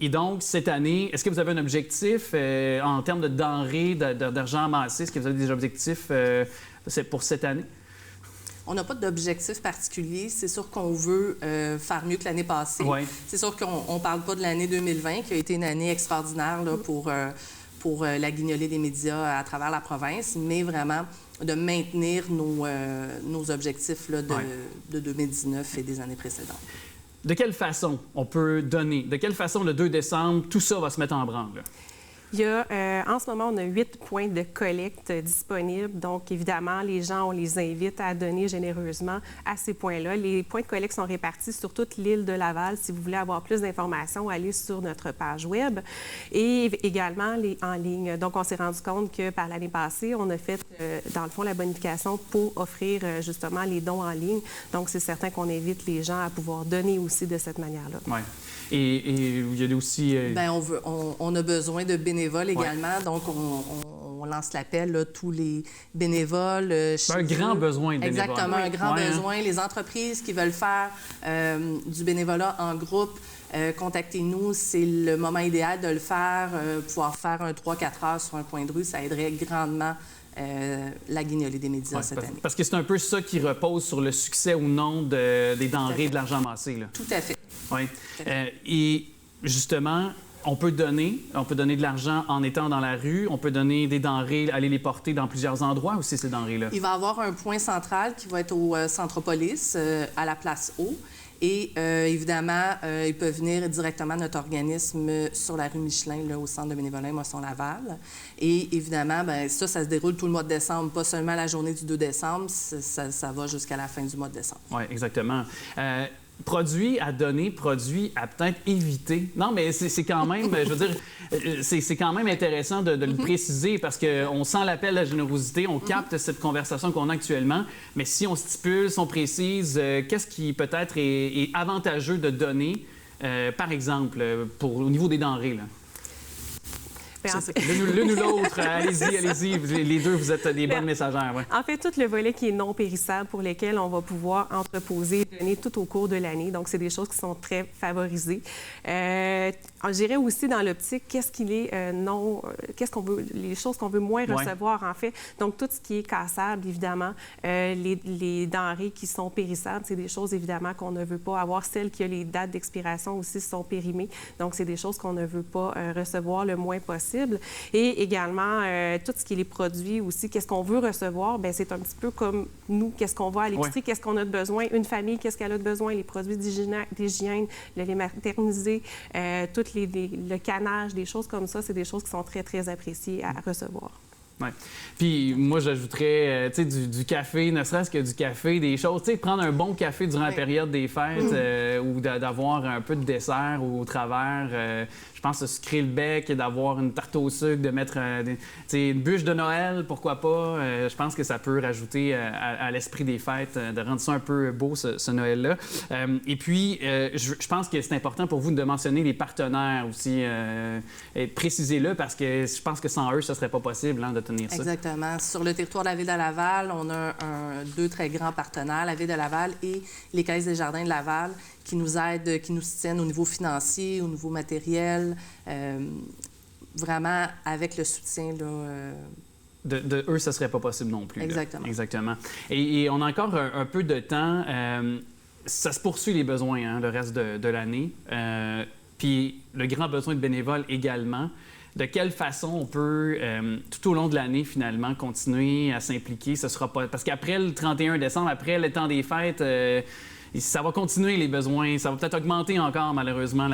Et donc, cette année, est-ce que vous avez un objectif en termes de denrées, d'argent amassé? Est-ce que vous avez des objectifs pour cette année? On n'a pas d'objectif particulier. C'est sûr qu'on veut faire mieux que l'année passée. Ouais. C'est sûr qu'on ne parle pas de l'année 2020, qui a été une année extraordinaire là, pour la guignolée des médias à travers la province, mais vraiment de maintenir nos objectifs là, de 2019 et des années précédentes. De quelle façon on peut donner? De quelle façon, le 2 décembre, tout ça va se mettre en branle? Là? Il y a, en ce moment, on a 8 points de collecte disponibles. Donc, évidemment, les gens, on les invite à donner généreusement à ces points-là. Les points de collecte sont répartis sur toute l'île de Laval. Si vous voulez avoir plus d'informations, allez sur notre page Web et également en ligne. Donc, on s'est rendu compte que par l'année passée, on a fait, dans le fond, la bonification pour offrir justement les dons en ligne. Donc, c'est certain qu'on invite les gens à pouvoir donner aussi de cette manière-là. Oui. Et il y a aussi... Bien, on a besoin de bénévoles également. Donc, on lance l'appel à tous les bénévoles. Un grand besoin de bénévoles. Exactement, un grand besoin. Les entreprises qui veulent faire du bénévolat en groupe, contactez-nous. C'est le moment idéal de le faire. Pouvoir faire un 3-4 heures sur un coin de rue, ça aiderait grandement la guignolée des médias cette année. Parce que c'est un peu ça qui repose sur le succès ou non des denrées et de l'argent amassé. Là. Tout à fait. Oui. Et justement, on peut donner de l'argent en étant dans la rue, on peut donner des denrées, aller les porter dans plusieurs endroits aussi, ces denrées-là. Il va y avoir un point central qui va être au Centropolis, à la place O. Et évidemment, ils peuvent venir directement à notre organisme sur la rue Michelin, là, au centre de bénévolat Moisson-Laval. Et évidemment, bien, ça se déroule tout le mois de décembre, pas seulement la journée du 2 décembre, ça va jusqu'à la fin du mois de décembre. Oui, exactement. Produits à donner, produits à peut-être éviter. Non, mais c'est quand même, je veux dire, c'est quand même intéressant de le préciser parce qu'on sent l'appel à la générosité, on capte cette conversation qu'on a actuellement, mais si on stipule, si on précise, qu'est-ce qui peut-être est avantageux de donner, par exemple, au niveau des denrées, là? L'une ou l'autre, allez-y. Les deux, vous êtes des bonnes messagères. Ouais. En fait, tout le volet qui est non périssable pour lesquels on va pouvoir entreposer et donner tout au cours de l'année. Donc, c'est des choses qui sont très favorisées. J'irais aussi dans l'optique, qu'est-ce qu'on veut, les choses qu'on veut moins recevoir, en fait. Donc, tout ce qui est cassable, évidemment, les denrées qui sont périssables, c'est des choses, évidemment, qu'on ne veut pas avoir. Celles qui ont les dates d'expiration aussi sont périmées. Donc, c'est des choses qu'on ne veut pas recevoir le moins possible. Et également, tout ce qui est les produits aussi, qu'est-ce qu'on veut recevoir, bien, c'est un petit peu comme nous, qu'est-ce qu'on va à l'épicerie, qu'est-ce qu'on a de besoin, une famille, qu'est-ce qu'elle a de besoin, les produits d'hygiène, le lait maternisé, le canage, des choses comme ça, c'est des choses qui sont très, très appréciées à recevoir. Oui. Puis moi, j'ajouterais, tu sais, du café, ne serait-ce que du café, des choses, tu sais, prendre un bon café durant la période des fêtes ou d'avoir un peu de dessert au travers. Je pense de sucrer le bec, d'avoir une tarte au sucre, de mettre une bûche de Noël, pourquoi pas. Je pense que ça peut rajouter à l'esprit des fêtes, de rendre ça un peu beau, ce Noël-là. Et puis, je pense que c'est important pour vous de mentionner les partenaires aussi. Précisez-le parce que je pense que sans eux, ça ne serait pas possible de tenir ça. Exactement. Sur le territoire de la Ville de Laval, on a deux très grands partenaires, la Ville de Laval et les Caisses des Jardins de Laval, qui nous aident, qui nous soutiennent au niveau financier, au niveau matériel, vraiment avec le soutien, là... De eux, ça ne serait pas possible non plus. Exactement. Là. Exactement. Et on a encore un peu de temps. Ça se poursuit les besoins le reste de l'année. Puis le grand besoin de bénévoles également. De quelle façon on peut, tout au long de l'année, finalement, continuer à s'impliquer? Ce sera pas... Parce qu'après le 31 décembre, après le temps des fêtes... ça va continuer, les besoins. Ça va peut-être augmenter encore, malheureusement,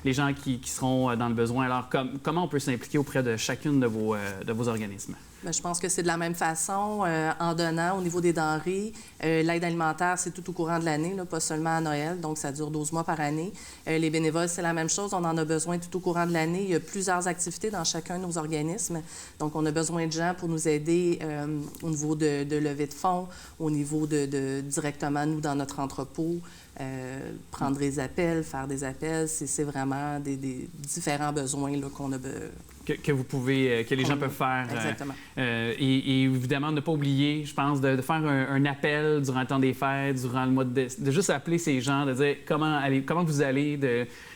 les gens qui seront dans le besoin. Alors, comment on peut s'impliquer auprès de chacune de vos organismes? Bien, je pense que c'est de la même façon, en donnant au niveau des denrées. L'aide alimentaire, c'est tout au courant de l'année, là, pas seulement à Noël, donc ça dure 12 mois par année. Les bénévoles, c'est la même chose, on en a besoin tout au courant de l'année. Il y a plusieurs activités dans chacun de nos organismes, donc on a besoin de gens pour nous aider au niveau de levée de fonds, au niveau de directement, nous, dans notre entrepôt, prendre des appels, faire des appels. C'est vraiment des différents besoins là, qu'on a que vous pouvez, que les gens peuvent faire. Exactement. Et évidemment, ne pas oublier, je pense, de faire un appel durant le temps des fêtes, durant le mois de juste appeler ces gens, de dire comment vous allez,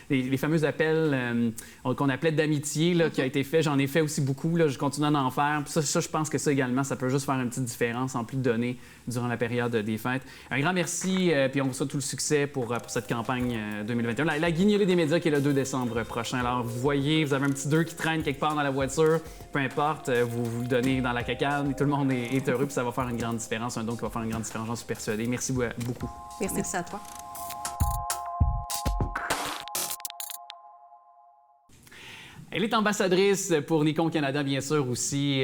les fameux appels qu'on appelait d'amitié, qui a été fait. J'en ai fait aussi beaucoup, là, je continue à en faire. Puis ça, je pense que ça également, ça peut juste faire une petite différence en plus de donner durant la période des fêtes. Un grand merci, puis on vous souhaite tout le succès pour cette campagne 2021. La guignolée des médias qui est le 2 décembre prochain. Alors, vous voyez, vous avez un petit 2 qui traîne quelque part dans la voiture, peu importe, vous le donnez dans la cacane et tout le monde est heureux, puis ça va faire une grande différence, un don qui va faire une grande différence, j'en suis persuadé. Merci beaucoup. Merci à toi. Elle est ambassadrice pour Nikon Canada, bien sûr, aussi.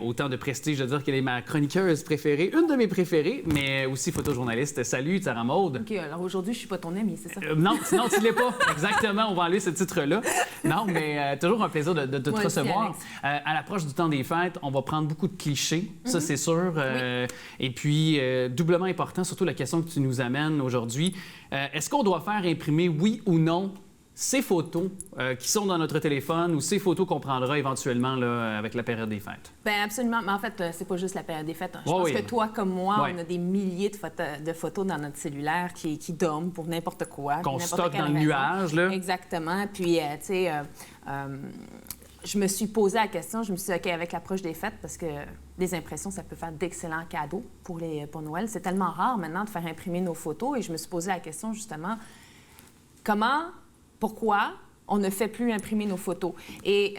Autant de prestige de dire qu'elle est ma chroniqueuse préférée, une de mes préférées, mais aussi photojournaliste. Salut, Sarah Maud. OK, alors aujourd'hui, je suis pas ton amie, c'est ça? Non, sinon, tu l'es pas. Exactement, on va enlever ce titre-là. Non, mais toujours un plaisir de te recevoir. À l'approche du temps des fêtes, on va prendre beaucoup de clichés, ça, c'est sûr. Oui. Et puis, doublement important, surtout la question que tu nous amènes aujourd'hui. Est-ce qu'on doit faire imprimer, oui ou non, ces photos qui sont dans notre téléphone ou ces photos qu'on prendra éventuellement là, avec la période des fêtes? Bien, absolument. Mais en fait, c'est pas juste la période des fêtes. Je pense que toi, comme moi, on a des milliers de photos dans notre cellulaire qui dorment pour n'importe quoi. Qu'on stocke dans le nuage, là. Exactement. Puis, tu sais, je me suis posé la question, je me suis dit, OK, avec l'approche des fêtes, parce que des impressions, ça peut faire d'excellents cadeaux pour Noël. C'est tellement rare maintenant de faire imprimer nos photos. Et je me suis posé la question, justement, pourquoi on ne fait plus imprimer nos photos? Et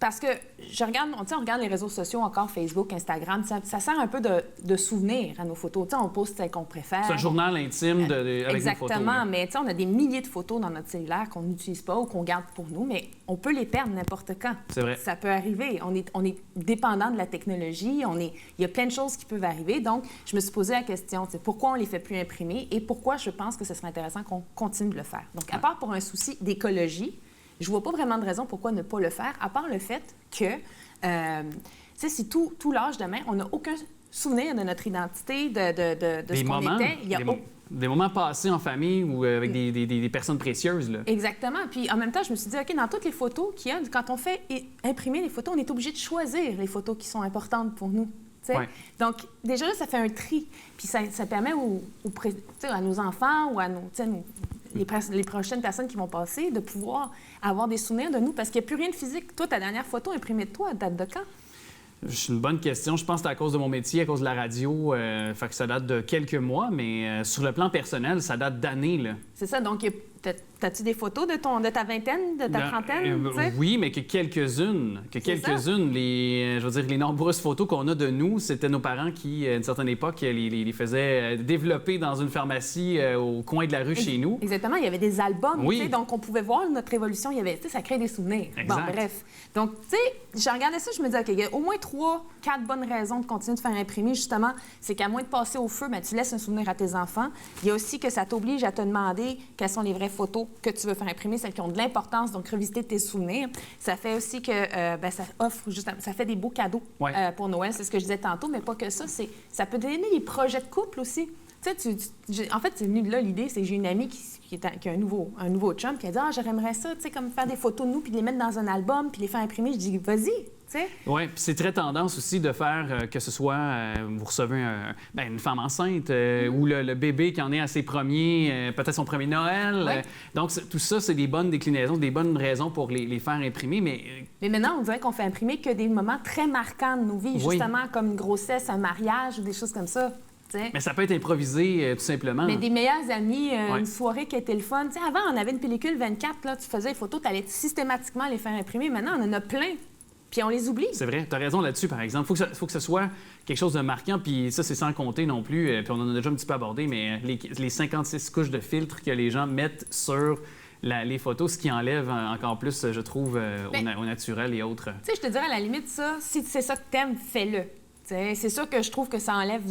parce que on regarde les réseaux sociaux encore, Facebook, Instagram, ça sert un peu de souvenir à nos photos. On poste celles qu'on préfère. C'est un journal intime avec nos photos. Exactement, mais on a des milliers de photos dans notre cellulaire qu'on n'utilise pas ou qu'on garde pour nous, mais on peut les perdre n'importe quand. C'est vrai. Ça peut arriver. On est dépendant de la technologie. Il y a plein de choses qui peuvent arriver. Donc, je me suis posé la question, pourquoi on les fait plus imprimer et pourquoi je pense que ce serait intéressant qu'on continue de le faire. Donc, à part pour un souci d'écologie, je vois pas vraiment de raison pourquoi ne pas le faire, à part le fait que, si tout lâche demain, on n'a aucun souvenir de notre identité, de ce qu'on était. Des moments passés en famille ou avec des personnes précieuses. Là. Exactement. Puis en même temps, je me suis dit, OK, dans toutes les photos qu'il y a, quand on fait imprimer les photos, on est obligé de choisir les photos qui sont importantes pour nous. Ouais. Donc, déjà, là, ça fait un tri. Puis ça permet à nos enfants ou à les prochaines personnes qui vont passer de pouvoir avoir des souvenirs de nous parce qu'il n'y a plus rien de physique. Toi, ta dernière photo imprimée de toi, elle date de quand? C'est une bonne question. Je pense que c'est à cause de mon métier, à cause de la radio. Fait que ça date de quelques mois, mais sur le plan personnel, ça date d'années. Là. C'est ça. Donc, t'as-tu des photos de ta vingtaine, de ta trentaine? Oui, mais que quelques-unes. Je veux dire, les nombreuses photos qu'on a de nous, c'était nos parents qui, à une certaine époque, les faisaient développer dans une pharmacie au coin de la rue chez nous. Exactement. Il y avait des albums. Oui. Donc, on pouvait voir notre évolution. Ça crée des souvenirs. Exact. Bon, bref. Donc, j'ai regardé ça, je me disais, OK, il y a au moins 3-4 bonnes raisons de continuer de faire imprimer, justement. C'est qu'à moins de passer au feu, tu laisses un souvenir à tes enfants. Il y a aussi que ça t'oblige à te demander quelles sont les vraies photos que tu veux faire imprimer, celles qui ont de l'importance, donc revisiter tes souvenirs. Ça fait aussi que ça offre, justement, ça fait des beaux cadeaux pour Noël, c'est ce que je disais tantôt, mais pas que ça, ça peut donner des projets de couple aussi. En fait, c'est venu de là, l'idée, c'est que j'ai une amie qui a un nouveau chum, qui a dit « Ah, j'aimerais ça, comme faire des photos de nous, puis les mettre dans un album, puis les faire imprimer. » Je dis « Vas-y! » Oui, puis c'est très tendance aussi de faire que ce soit, vous recevez une femme enceinte ou le bébé qui en est à ses premiers, peut-être son premier Noël. Ouais. Donc, tout ça, c'est des bonnes déclinaisons, des bonnes raisons pour les faire imprimer, Mais maintenant, on dirait qu'on fait imprimer que des moments très marquants de nos vies, justement comme une grossesse, un mariage ou des choses comme ça. Mais ça peut être improvisé, tout simplement. Mais des meilleurs amis, une soirée qui était le fun. Avant, on avait une pellicule 24, là, tu faisais les photos, tu allais systématiquement les faire imprimer. Maintenant, on en a plein. Puis on les oublie. C'est vrai, tu as raison là-dessus, par exemple. Faut que ce soit quelque chose de marquant, puis ça, c'est sans compter non plus, puis on en a déjà un petit peu abordé, mais les 56 couches de filtres que les gens mettent sur les photos, ce qui enlève encore plus, je trouve, au naturel et autres. Tu sais, je te dirais, à la limite, ça, si c'est ça que t'aimes, fais-le. C'est sûr que je trouve que ça enlève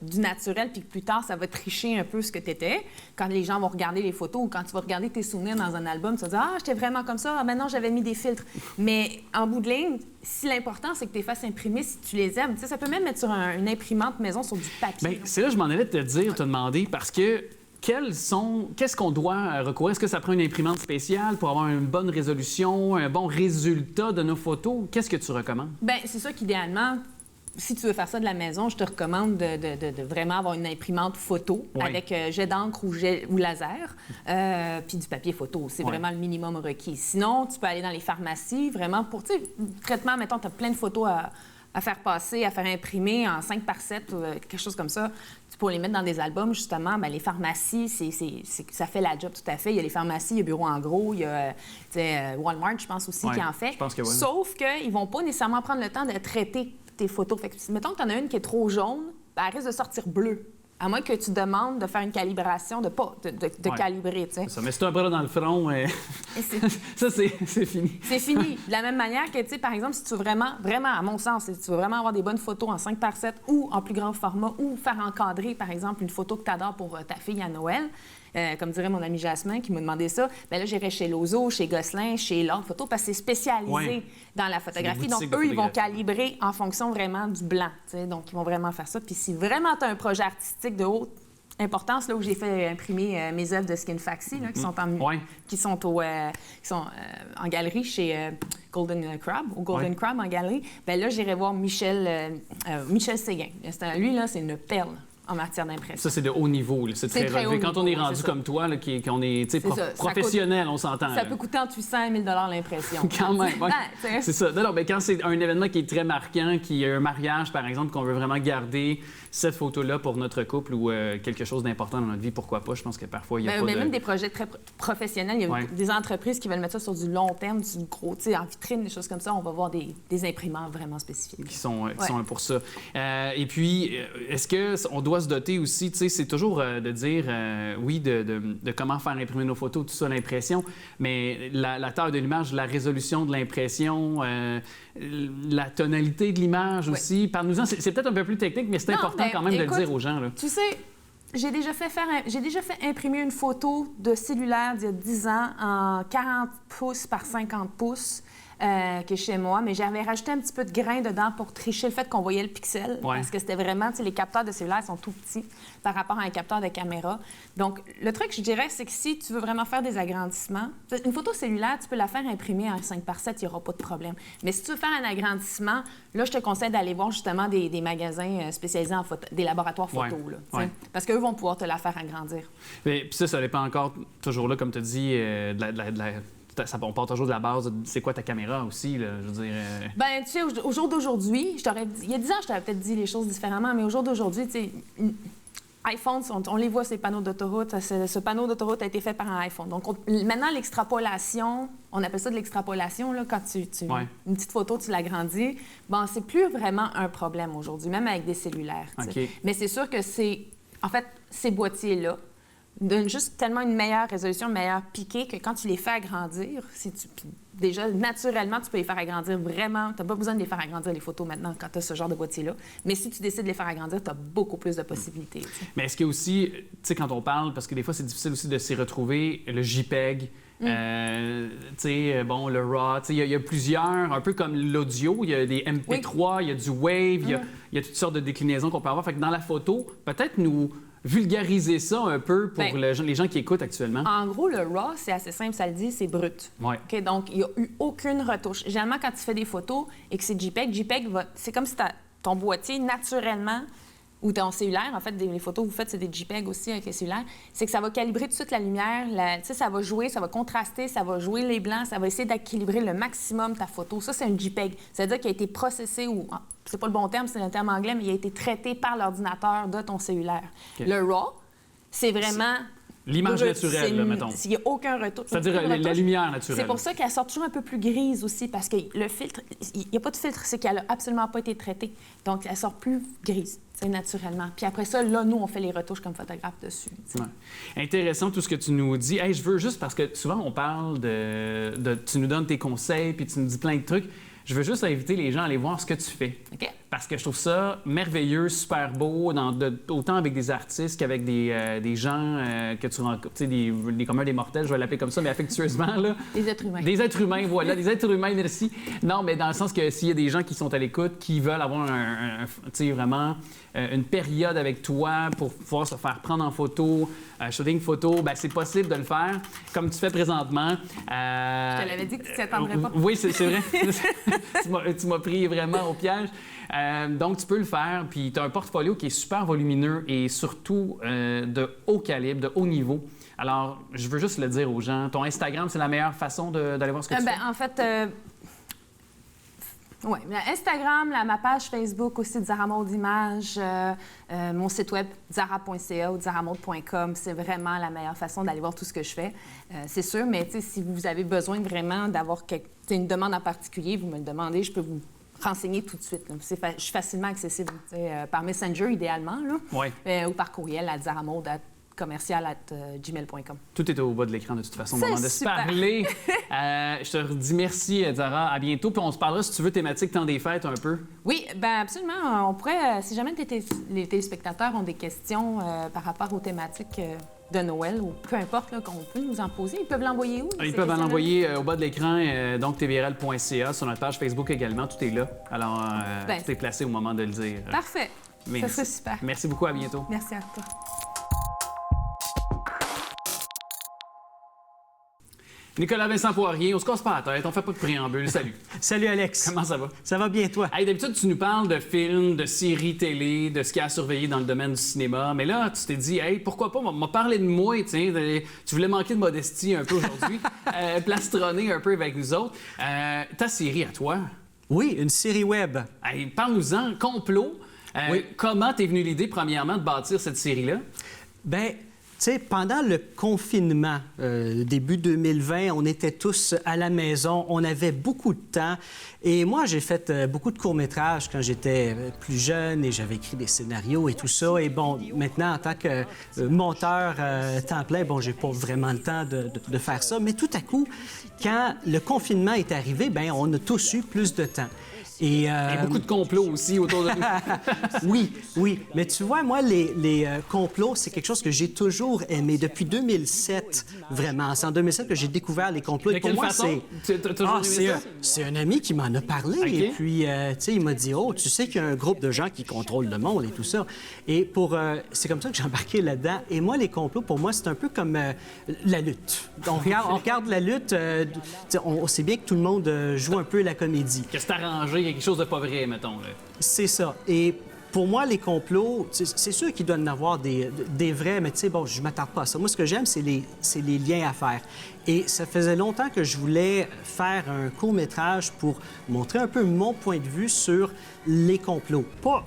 du naturel, puis que plus tard, ça va tricher un peu ce que tu étais. Quand les gens vont regarder les photos ou quand tu vas regarder tes souvenirs dans un album, tu vas dire « Ah, j'étais vraiment comme ça. Ah, maintenant, j'avais mis des filtres. » Mais en bout de ligne, si l'important, c'est que tu les fasses imprimer si tu les aimes. Ça peut même mettre sur une imprimante maison, sur du papier. Bien, c'est là que je m'en allais te demander, parce que qu'est-ce qu'on doit recourir? Est-ce que ça prend une imprimante spéciale pour avoir une bonne résolution, un bon résultat de nos photos? Qu'est-ce que tu recommandes? Bien, c'est sûr qu'idéalement, si tu veux faire ça de la maison, je te recommande de vraiment avoir une imprimante photo avec jet d'encre ou laser, puis du papier photo. C'est vraiment le minimum requis. Sinon, tu peux aller dans les pharmacies, vraiment pour, tu sais, traitement, mettons, tu as plein de photos à faire passer, à faire imprimer en 5 par 7 ou quelque chose comme ça. Tu peux les mettre dans des albums, justement. Bien, les pharmacies, ça fait la job tout à fait. Il y a les pharmacies, il y a Bureau en gros, il y a Walmart, je pense aussi, qui en fait. Je pense que oui. Sauf qu'ils ne vont pas nécessairement prendre le temps de traiter tes photos. Fait que, mettons que tu en as une qui est trop jaune, ben, elle risque de sortir bleue. À moins que tu demandes de faire une calibration, de calibrer, tu sais. Ça, mais si tu as un bras dans le front, ça, c'est fini. C'est fini. De la même manière que, tu sais, par exemple, si tu veux vraiment, à mon sens, si tu veux vraiment avoir des bonnes photos en 5 par 7 ou en plus grand format ou faire encadrer, par exemple, une photo que tu adores pour ta fille à Noël, comme dirait mon ami Jasmin qui m'a demandé ça, bien là, j'irais chez Lozo, chez Gosselin, chez L'Ordre Photo, parce que c'est spécialisé dans la photographie. Donc, eux, ils vont calibrer en fonction vraiment du blanc. Donc, ils vont vraiment faire ça. Puis si vraiment tu as un projet artistique de haute importance, là où j'ai fait imprimer mes œuvres de Skinfaxi, là, qui sont en galerie chez Golden Crab, ou Golden Crab en galerie, bien là, j'irai voir Michel Séguin. Lui, là, c'est une perle en matière d'impression. Ça, c'est de haut niveau, là. C'est très très relevé. haut Quand on niveau, est rendu c'est ça. comme toi, là, qu'on est tu sais, C'est ça. Ça professionnel, on s'entend. Ça là. peut coûter entre 800 et 1000 $ l'impression. Quand même, ouais. Ouais, C'est ça. Non, mais quand c'est un événement qui est très marquant, qui est un mariage, par exemple, qu'on veut vraiment garder cette photo-là pour notre couple ou quelque chose d'important dans notre vie, pourquoi pas? Je pense que parfois, il y a pas de... Même des projets très professionnels. Il y a Ouais. des entreprises qui veulent mettre ça sur du long terme, du gros, tu sais, en vitrine, des choses comme ça. On va voir des imprimants vraiment spécifiques. qui sont là pour ça. Et puis, est-ce qu'on doit se doter aussi, tu sais, c'est toujours de dire, oui, de comment faire imprimer nos photos, tout ça, l'impression, mais la taille de l'image, la résolution de l'impression, la tonalité de l'image aussi. Parle-nous-en, c'est peut-être un peu plus technique, mais c'est important quand même de le dire aux gens. Là. Tu sais, j'ai déjà fait imprimer une photo de cellulaire d'il y a 10 ans en 40 pouces par 50 pouces. Qui est chez moi, mais j'avais rajouté un petit peu de grain dedans pour tricher le fait qu'on voyait le pixel, parce que c'était vraiment, tu sais, les capteurs de cellulaire sont tout petits par rapport à un capteur de caméra. Donc, le truc, je dirais, c'est que si tu veux vraiment faire des agrandissements, une photo cellulaire, tu peux la faire imprimer en 5x7, il n'y aura pas de problème. Mais si tu veux faire un agrandissement, là, je te conseille d'aller voir justement des magasins spécialisés en photo, des laboratoires photo, là, parce qu'eux vont pouvoir te la faire agrandir. Puis ça dépend encore toujours là, comme tu dis, on part toujours de la base de c'est quoi ta caméra aussi, là, je veux dire... Ben, tu sais, au jour d'aujourd'hui, je t'aurais dit, il y a 10 ans, je t'aurais peut-être dit les choses différemment, mais au jour d'aujourd'hui, tu sais, iPhones, on les voit, ces panneaux d'autoroute. Ce panneau d'autoroute a été fait par un iPhone. Donc, maintenant, l'extrapolation, on appelle ça de l'extrapolation, là, quand une petite photo, tu l'agrandis. Bon, c'est plus vraiment un problème aujourd'hui, même avec des cellulaires. Okay. Mais c'est sûr que en fait, ces boîtiers-là donnent juste tellement une meilleure résolution, une meilleure piquée que quand tu les fais agrandir, déjà, naturellement, tu peux les faire agrandir vraiment. Tu n'as pas besoin de les faire agrandir, les photos, maintenant, quand tu as ce genre de boîtier-là. Mais si tu décides de les faire agrandir, tu as beaucoup plus de possibilités. T'sais. Mais est-ce qu'il y a aussi, tu sais, quand on parle, parce que des fois, c'est difficile aussi de s'y retrouver, le JPEG, tu sais, bon, le RAW, tu sais, il y a plusieurs, un peu comme l'audio, il y a des MP3, il y a du Wave, il y a toutes sortes de déclinaisons qu'on peut avoir. Fait que dans la photo, peut-être nous vulgariser ça un peu pour les gens qui écoutent actuellement. En gros, le RAW, c'est assez simple, ça le dit, c'est brut. Ouais. Okay, donc, il n'y a eu aucune retouche. Généralement, quand tu fais des photos et que c'est JPEG, c'est comme si ton boîtier, naturellement, ou ton cellulaire, en fait, les photos que vous faites, c'est des JPEG aussi avec les cellulaires, c'est que ça va calibrer tout de suite la lumière, tu sais, ça va jouer, ça va contraster, ça va jouer les blancs, ça va essayer d'équilibrer le maximum ta photo. Ça, c'est un JPEG. C'est-à-dire qu'il a été processé ou... c'est pas le bon terme, c'est un terme anglais, mais il a été traité par l'ordinateur de ton cellulaire. Okay. Le RAW, c'est vraiment... L'image naturelle, là, mettons. Il n'y a aucun retour. C'est-à-dire la lumière naturelle. C'est pour ça qu'elle sort toujours un peu plus grise aussi, parce que le filtre, il n'y a pas de filtre, c'est qu'elle n'a absolument pas été traitée. Donc, elle sort plus grise, naturellement. Puis après ça, là, nous, on fait les retouches comme photographe dessus. Ouais. Intéressant tout ce que tu nous dis. Hey, je veux juste, parce que souvent, on parle tu nous donnes tes conseils, puis tu nous dis plein de trucs. Je veux juste inviter les gens à aller voir ce que tu fais. OK. Parce que je trouve ça merveilleux, super beau, autant avec des artistes qu'avec des gens que tu rencontres, tu sais, des communs des mortels, je vais l'appeler comme ça, mais affectueusement, là. Des êtres humains. Des êtres humains, voilà, des êtres humains, merci. Non, mais dans le sens que s'il y a des gens qui sont à l'écoute, qui veulent avoir tu sais, vraiment une période avec toi pour pouvoir se faire prendre en photo, shooting photo, bien, c'est possible de le faire comme tu fais présentement. Je te l'avais dit que tu t'y attendrais pas. Oui, c'est vrai. tu m'as pris vraiment au piège. Donc, tu peux le faire. Puis, tu as un portfolio qui est super volumineux et surtout de haut calibre, de haut niveau. Alors, je veux juste le dire aux gens. Ton Instagram, c'est la meilleure façon d'aller voir ce que tu fais? En fait, oui. Instagram, ma page Facebook aussi, Zara Maud Images, mon site web, zara.ca ou zaramaude.com, c'est vraiment la meilleure façon d'aller voir tout ce que je fais. C'est sûr, mais si vous avez besoin vraiment d'avoir une demande en particulier, vous me le demandez, je peux vous renseigner tout de suite. Je suis facilement accessible, par Messenger idéalement, là, ou par courriel à zaramaude@gmail.com. Tout est au bas de l'écran de toute façon, au moment de se parler. Je te redis merci, Zara. À bientôt. Puis on se parlera, si tu veux, thématique temps des fêtes un peu. Oui, bien absolument. On pourrait, si jamais les téléspectateurs ont des questions par rapport aux thématiques de Noël ou peu importe, qu'on peut nous en poser, ils peuvent l'envoyer où? Ils peuvent l'envoyer au bas de l'écran, donc tvrl.ca, sur notre page Facebook également. Tout est là. Alors, tout est placé au moment de le dire. Parfait. Merci. Ça serait super. Merci beaucoup. À bientôt. Merci à toi. Nicolas Vincent Poirier, on se casse pas la tête, on fait pas de préambule. Salut. Salut Alex. Comment ça va? Ça va bien, toi? Hey, d'habitude, tu nous parles de films, de séries télé, de ce qu'il y a à surveiller dans le domaine du cinéma. Mais là, tu t'es dit, hey, pourquoi pas m'a parlé de moi, tu voulais manquer de modestie un peu aujourd'hui, plastronner un peu avec nous autres. Ta série à toi? Oui, une série web. Hey, parle-nous-en, Complot. Oui. Comment t'es venue l'idée, premièrement, de bâtir cette série-là? Ben, tu sais, pendant le confinement, début 2020, on était tous à la maison, on avait beaucoup de temps. Et moi, j'ai fait beaucoup de courts-métrages quand j'étais plus jeune et j'avais écrit des scénarios et tout ça. Et bon, maintenant, en tant que monteur temps plein, bon, j'ai pas vraiment le temps de faire ça. Mais tout à coup, quand le confinement est arrivé, ben, on a tous eu plus de temps. Et beaucoup de complots aussi autour de nous. Oui. Mais tu vois, moi, les complots, c'est quelque chose que j'ai toujours aimé. Depuis 2007, vraiment. C'est en 2007 que j'ai découvert les complots. De et pour quelle moi, façon? c'est un ami qui m'en a parlé. OK. Et puis, tu sais, il m'a dit, oh, tu sais qu'il y a un groupe de gens qui contrôlent le monde et tout ça. Et c'est comme ça que j'ai embarqué là-dedans. Et moi, les complots, pour moi, c'est un peu comme la lutte. On regarde la lutte. On sait bien que tout le monde joue un peu la comédie. Que c'est arrangé, quelque chose de pas vrai, mettons. Là. C'est ça. Et pour moi, les complots, c'est sûr qu'il doit y en avoir des vrais, mais tu sais, bon, je m'attarde pas à ça. Moi, ce que j'aime, c'est les liens à faire. Et ça faisait longtemps que je voulais faire un court-métrage pour montrer un peu mon point de vue sur les complots. Pas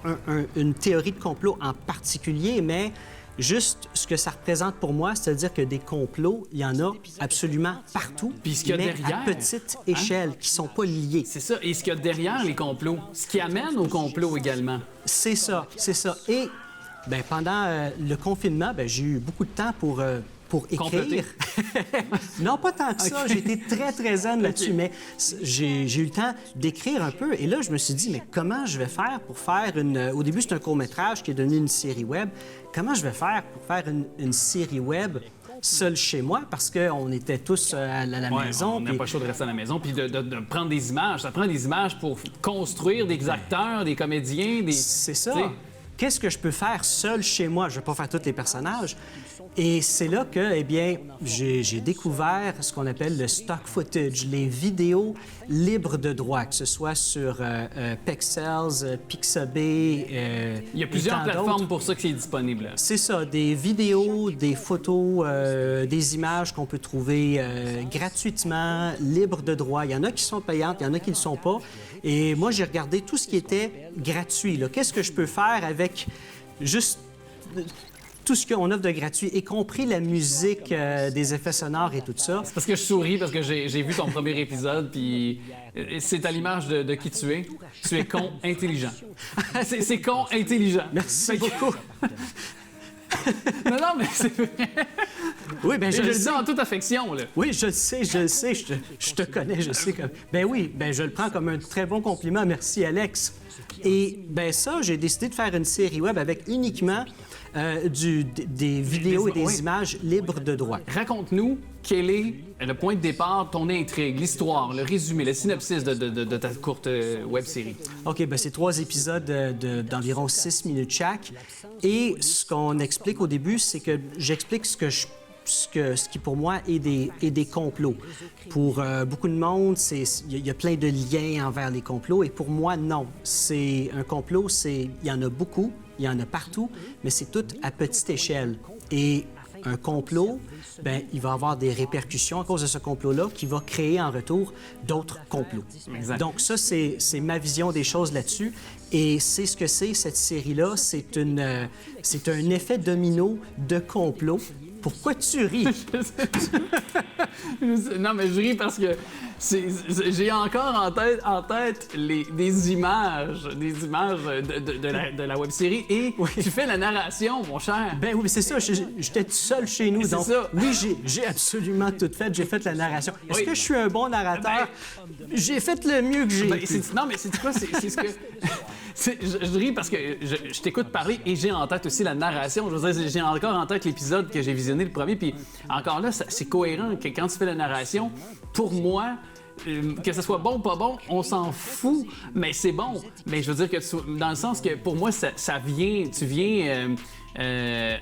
une théorie de complot en particulier, mais juste ce que ça représente pour moi, c'est-à-dire que des complots, il y en a absolument partout, Puis ce qu'il y a mais derrière, à petite échelle, qui sont pas liés. C'est ça. Et ce qu'il y a derrière les complots, ce qui amène au complot également. C'est ça. Et ben, pendant le confinement, ben, j'ai eu beaucoup de temps pour écrire. Non, pas tant que ça. J'ai été très, très zen là-dessus, mais j'ai eu le temps d'écrire un peu. Et là, je me suis dit, mais comment je vais faire pour faire Au début, c'est un court-métrage qui est devenu une série web. Comment je vais faire pour faire une série web seul chez moi, parce qu'on était tous à la maison. On n'a puis... pas chaud de rester à la maison, puis de prendre des images. Ça prend des images pour construire des acteurs, des comédiens, des... C'est ça. T'sais. Qu'est-ce que je peux faire seul chez moi? Je ne vais pas faire tous les personnages. Et c'est là que, eh bien, j'ai découvert ce qu'on appelle le stock footage, les vidéos libres de droit, que ce soit sur Pexels, Pixabay. Il y a plusieurs et tant plateformes d'autres. pour ça qui est disponible. C'est ça, des vidéos, des photos, des images qu'on peut trouver gratuitement, libres de droit. Il y en a qui sont payantes, il y en a qui ne le sont pas. Et moi, j'ai regardé tout ce qui était gratuit. Qu'est-ce que je peux faire avec juste tout ce qu'on offre de gratuit, y compris la musique, des effets sonores et tout ça. C'est parce que je souris, parce que j'ai vu ton premier épisode, puis c'est à l'image de qui tu es. Tu es con intelligent. C'est con intelligent. Merci beaucoup. Non, mais c'est vrai. Oui, bien, Je le dis sais. en toute affection, là. Oui, je le sais, je te connais, je sais que... Ben oui, ben je le prends comme un très bon compliment, merci Alex. Et ben ça, j'ai décidé de faire une série web avec uniquement des vidéos et des images libres de droit. Raconte-nous quel est le point de départ, ton intrigue, l'histoire, le résumé, le synopsis de ta courte web-série. OK, ben c'est 3 épisodes d'environ 6 minutes chaque. Et ce qu'on explique au début, c'est que j'explique ce qui pour moi est des complots. Pour beaucoup de monde, il y a plein de liens envers les complots. Et pour moi, non. C'est un complot, il y en a beaucoup, il y en a partout, mais c'est tout à petite échelle. Et un complot, ben, il va avoir des répercussions à cause de ce complot-là qui va créer en retour d'autres complots. Exact. Donc ça, c'est ma vision des choses là-dessus. Et c'est ce que c'est, cette série-là. C'est un effet domino de complot. Pourquoi tu ris? Non, mais je ris parce que j'ai encore en tête des images de la web-série et tu fais la narration, mon cher. Ben oui, mais c'est ça. J'étais tout seul chez nous. C'est Donc, ça. oui, j'ai absolument tout fait. J'ai fait la narration. Est-ce que je suis un bon narrateur? J'ai fait le mieux que j'ai pu. Non, mais c'est quoi? C'est ce que... Je ris parce que je t'écoute parler et j'ai en tête aussi la narration. Je veux dire, j'ai encore en tête l'épisode que j'ai visionné, le premier, puis encore là, c'est cohérent que quand tu fais la narration, pour moi, que ce soit bon ou pas bon, on s'en fout, mais c'est bon. Mais je veux dire que dans le sens que pour moi, ça vient, tu viens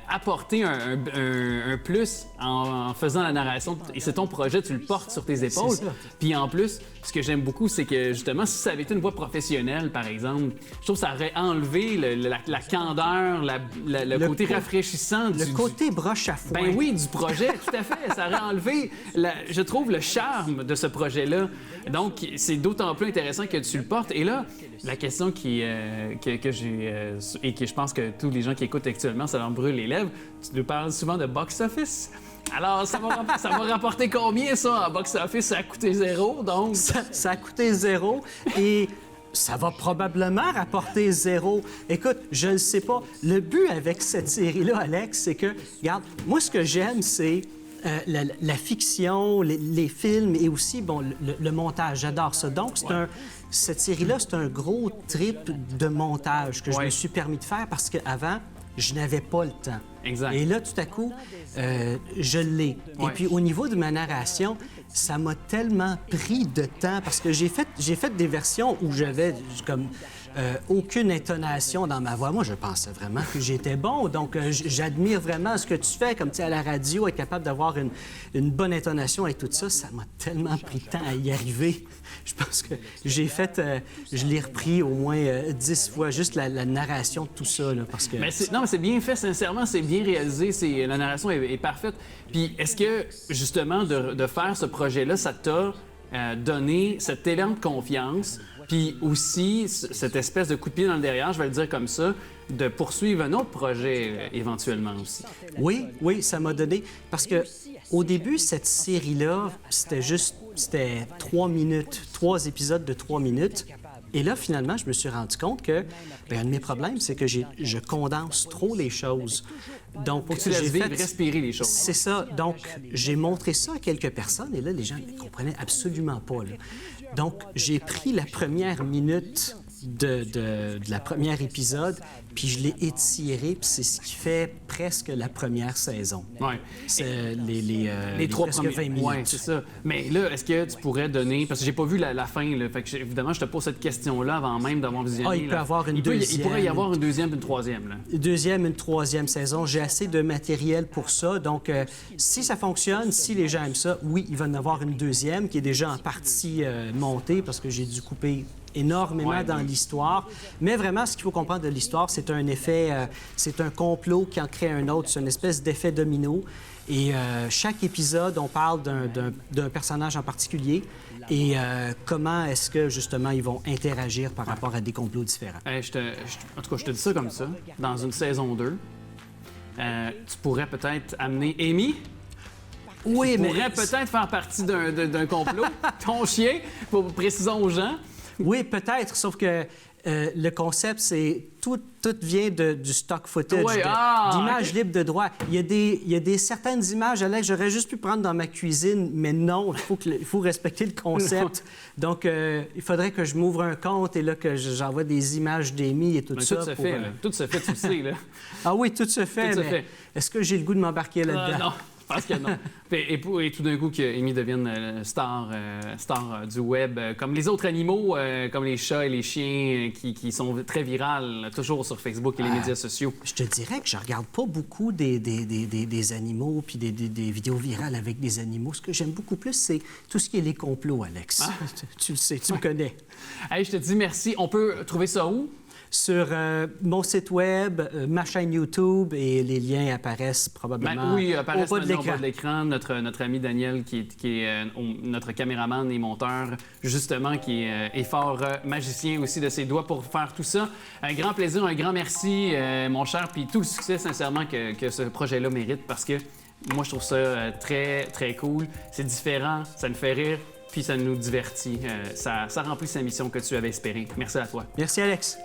apporter un plus en faisant la narration. Et c'est ton projet, tu le portes sur tes épaules. Puis en plus, ce que j'aime beaucoup, c'est que justement, si ça avait été une voix professionnelle, par exemple, je trouve que ça aurait enlevé la candeur, le côté rafraîchissant. Le côté broche à foin. Ben oui, du projet, tout à fait. Ça aurait enlevé, je trouve, le charme de ce projet-là. Donc, c'est d'autant plus intéressant que tu le portes. Et là, la question que j'ai et que je pense que tous les gens qui écoutent actuellement, ça leur brûle les lèvres, tu nous parles souvent de box-office. Alors, ça va rapporter combien, ça, en box-office? Ça a coûté 0, donc... Ça a coûté 0 et ça va probablement rapporter 0. Écoute, je ne sais pas. Le but avec cette série-là, Alex, c'est que, regarde, moi, ce que j'aime, c'est la fiction, les films et aussi, bon, le montage. J'adore ça. Donc, cette série-là, c'est un gros trip de montage que je me suis permis de faire parce qu'avant, je n'avais pas le temps. Exact. Et là, tout à coup, je l'ai. Et puis, au niveau de ma narration, ça m'a tellement pris de temps parce que j'ai fait des versions où j'avais comme aucune intonation dans ma voix. Moi, je pensais vraiment que j'étais bon. Donc, j'admire vraiment ce que tu fais, comme tu sais, à la radio, être capable d'avoir une bonne intonation et tout ça. Ça m'a tellement pris de temps à y arriver. Je pense que je l'ai repris au moins 10 fois, juste la narration de tout ça. Là, parce que... Mais c'est bien fait, sincèrement, c'est bien réalisé, la narration est parfaite. Puis est-ce que, justement, de faire ce projet-là, ça t'a donné cet élan de confiance, puis aussi cette espèce de coup de pied dans le derrière, je vais le dire comme ça, de poursuivre un autre projet éventuellement aussi? Oui, ça m'a donné, parce que au début, cette série-là, c'était 3 minutes, 3 épisodes de 3 minutes. Et là, finalement, je me suis rendu compte que un de mes problèmes, c'est que je condense trop les choses. Donc, faut que tu laisses vivre, respirer les choses. C'est ça. Donc, j'ai montré ça à quelques personnes et là, les gens ne comprenaient absolument pas. Là. Donc, j'ai pris la première minute de la première épisode, puis je l'ai étiré, puis c'est ce qui fait presque la première saison. Oui. C'est les 3 presque premiers 20 minutes. Oui, c'est ça. Mais là, est-ce que tu pourrais donner... Parce que j'ai pas vu la fin, là. Fait que évidemment, je te pose cette question-là avant même d'avoir visionné. Il peut y avoir une deuxième. Il pourrait y avoir une deuxième et une troisième, là. Une troisième saison. J'ai assez de matériel pour ça. Donc, si ça fonctionne, si les gens aiment ça, oui, il va y en avoir une deuxième qui est déjà en partie montée parce que j'ai dû couper énormément dans l'histoire. Mais vraiment, ce qu'il faut comprendre de l'histoire, c'est un effet, c'est un complot qui en crée un autre. C'est une espèce d'effet domino. Et chaque épisode, on parle d'un personnage en particulier et comment est-ce que, justement, ils vont interagir par rapport à des complots différents. En tout cas, je te dis ça comme ça. Dans une saison 2, tu pourrais peut-être amener Amy. Oui, mais... pourrait peut-être faire partie d'un complot. Ton chien, précisons aux gens. Oui, peut-être, sauf que le concept, c'est tout vient du stock footage, d'images libres de droit. Il y a des certaines images, Alex, j'aurais juste pu prendre dans ma cuisine, mais non, il faut respecter le concept. Donc, il faudrait que je m'ouvre un compte et là, que j'envoie des images d'Amy et tout ça. Tout se fait, tout se fait, tu le sais, là. Ah oui, tout se fait, mais est-ce que j'ai le goût de m'embarquer là-dedans? Non. Je pense que non. Et tout d'un coup, qu'Amy devienne star du web, comme les autres animaux, comme les chats et les chiens, qui sont très virales, toujours sur Facebook et les médias sociaux. Je te dirais que je regarde pas beaucoup des animaux puis des vidéos virales avec des animaux. Ce que j'aime beaucoup plus, c'est tout ce qui est les complots, Alex. Tu le sais, tu me connais. Hey, je te dis merci. On peut trouver ça où? Sur mon site web, ma chaîne YouTube, et les liens apparaissent probablement apparaissent au bas de l'écran. Notre ami Daniel, qui est notre caméraman et monteur, justement, qui est fort magicien aussi de ses doigts pour faire tout ça. Un grand plaisir, un grand merci, mon cher, puis tout le succès, sincèrement, que ce projet-là mérite, parce que moi, je trouve ça très, très cool. C'est différent, ça nous fait rire, puis ça nous divertit. Ça remplit sa mission que tu avais espérée. Merci à toi. Merci, Alex.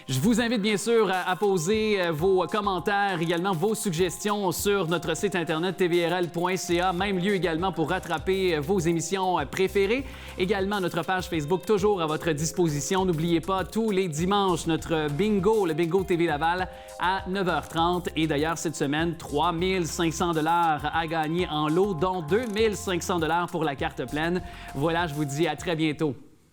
Je vous invite bien sûr à poser vos commentaires, également vos suggestions sur notre site internet tvrl.ca, même lieu également pour rattraper vos émissions préférées. Également notre page Facebook toujours à votre disposition. N'oubliez pas, tous les dimanches, notre bingo, le Bingo TV Laval à 9h30. Et d'ailleurs, cette semaine, 3 500 $ à gagner en lot, dont 2 500 $ pour la carte pleine. Voilà, je vous dis à très bientôt.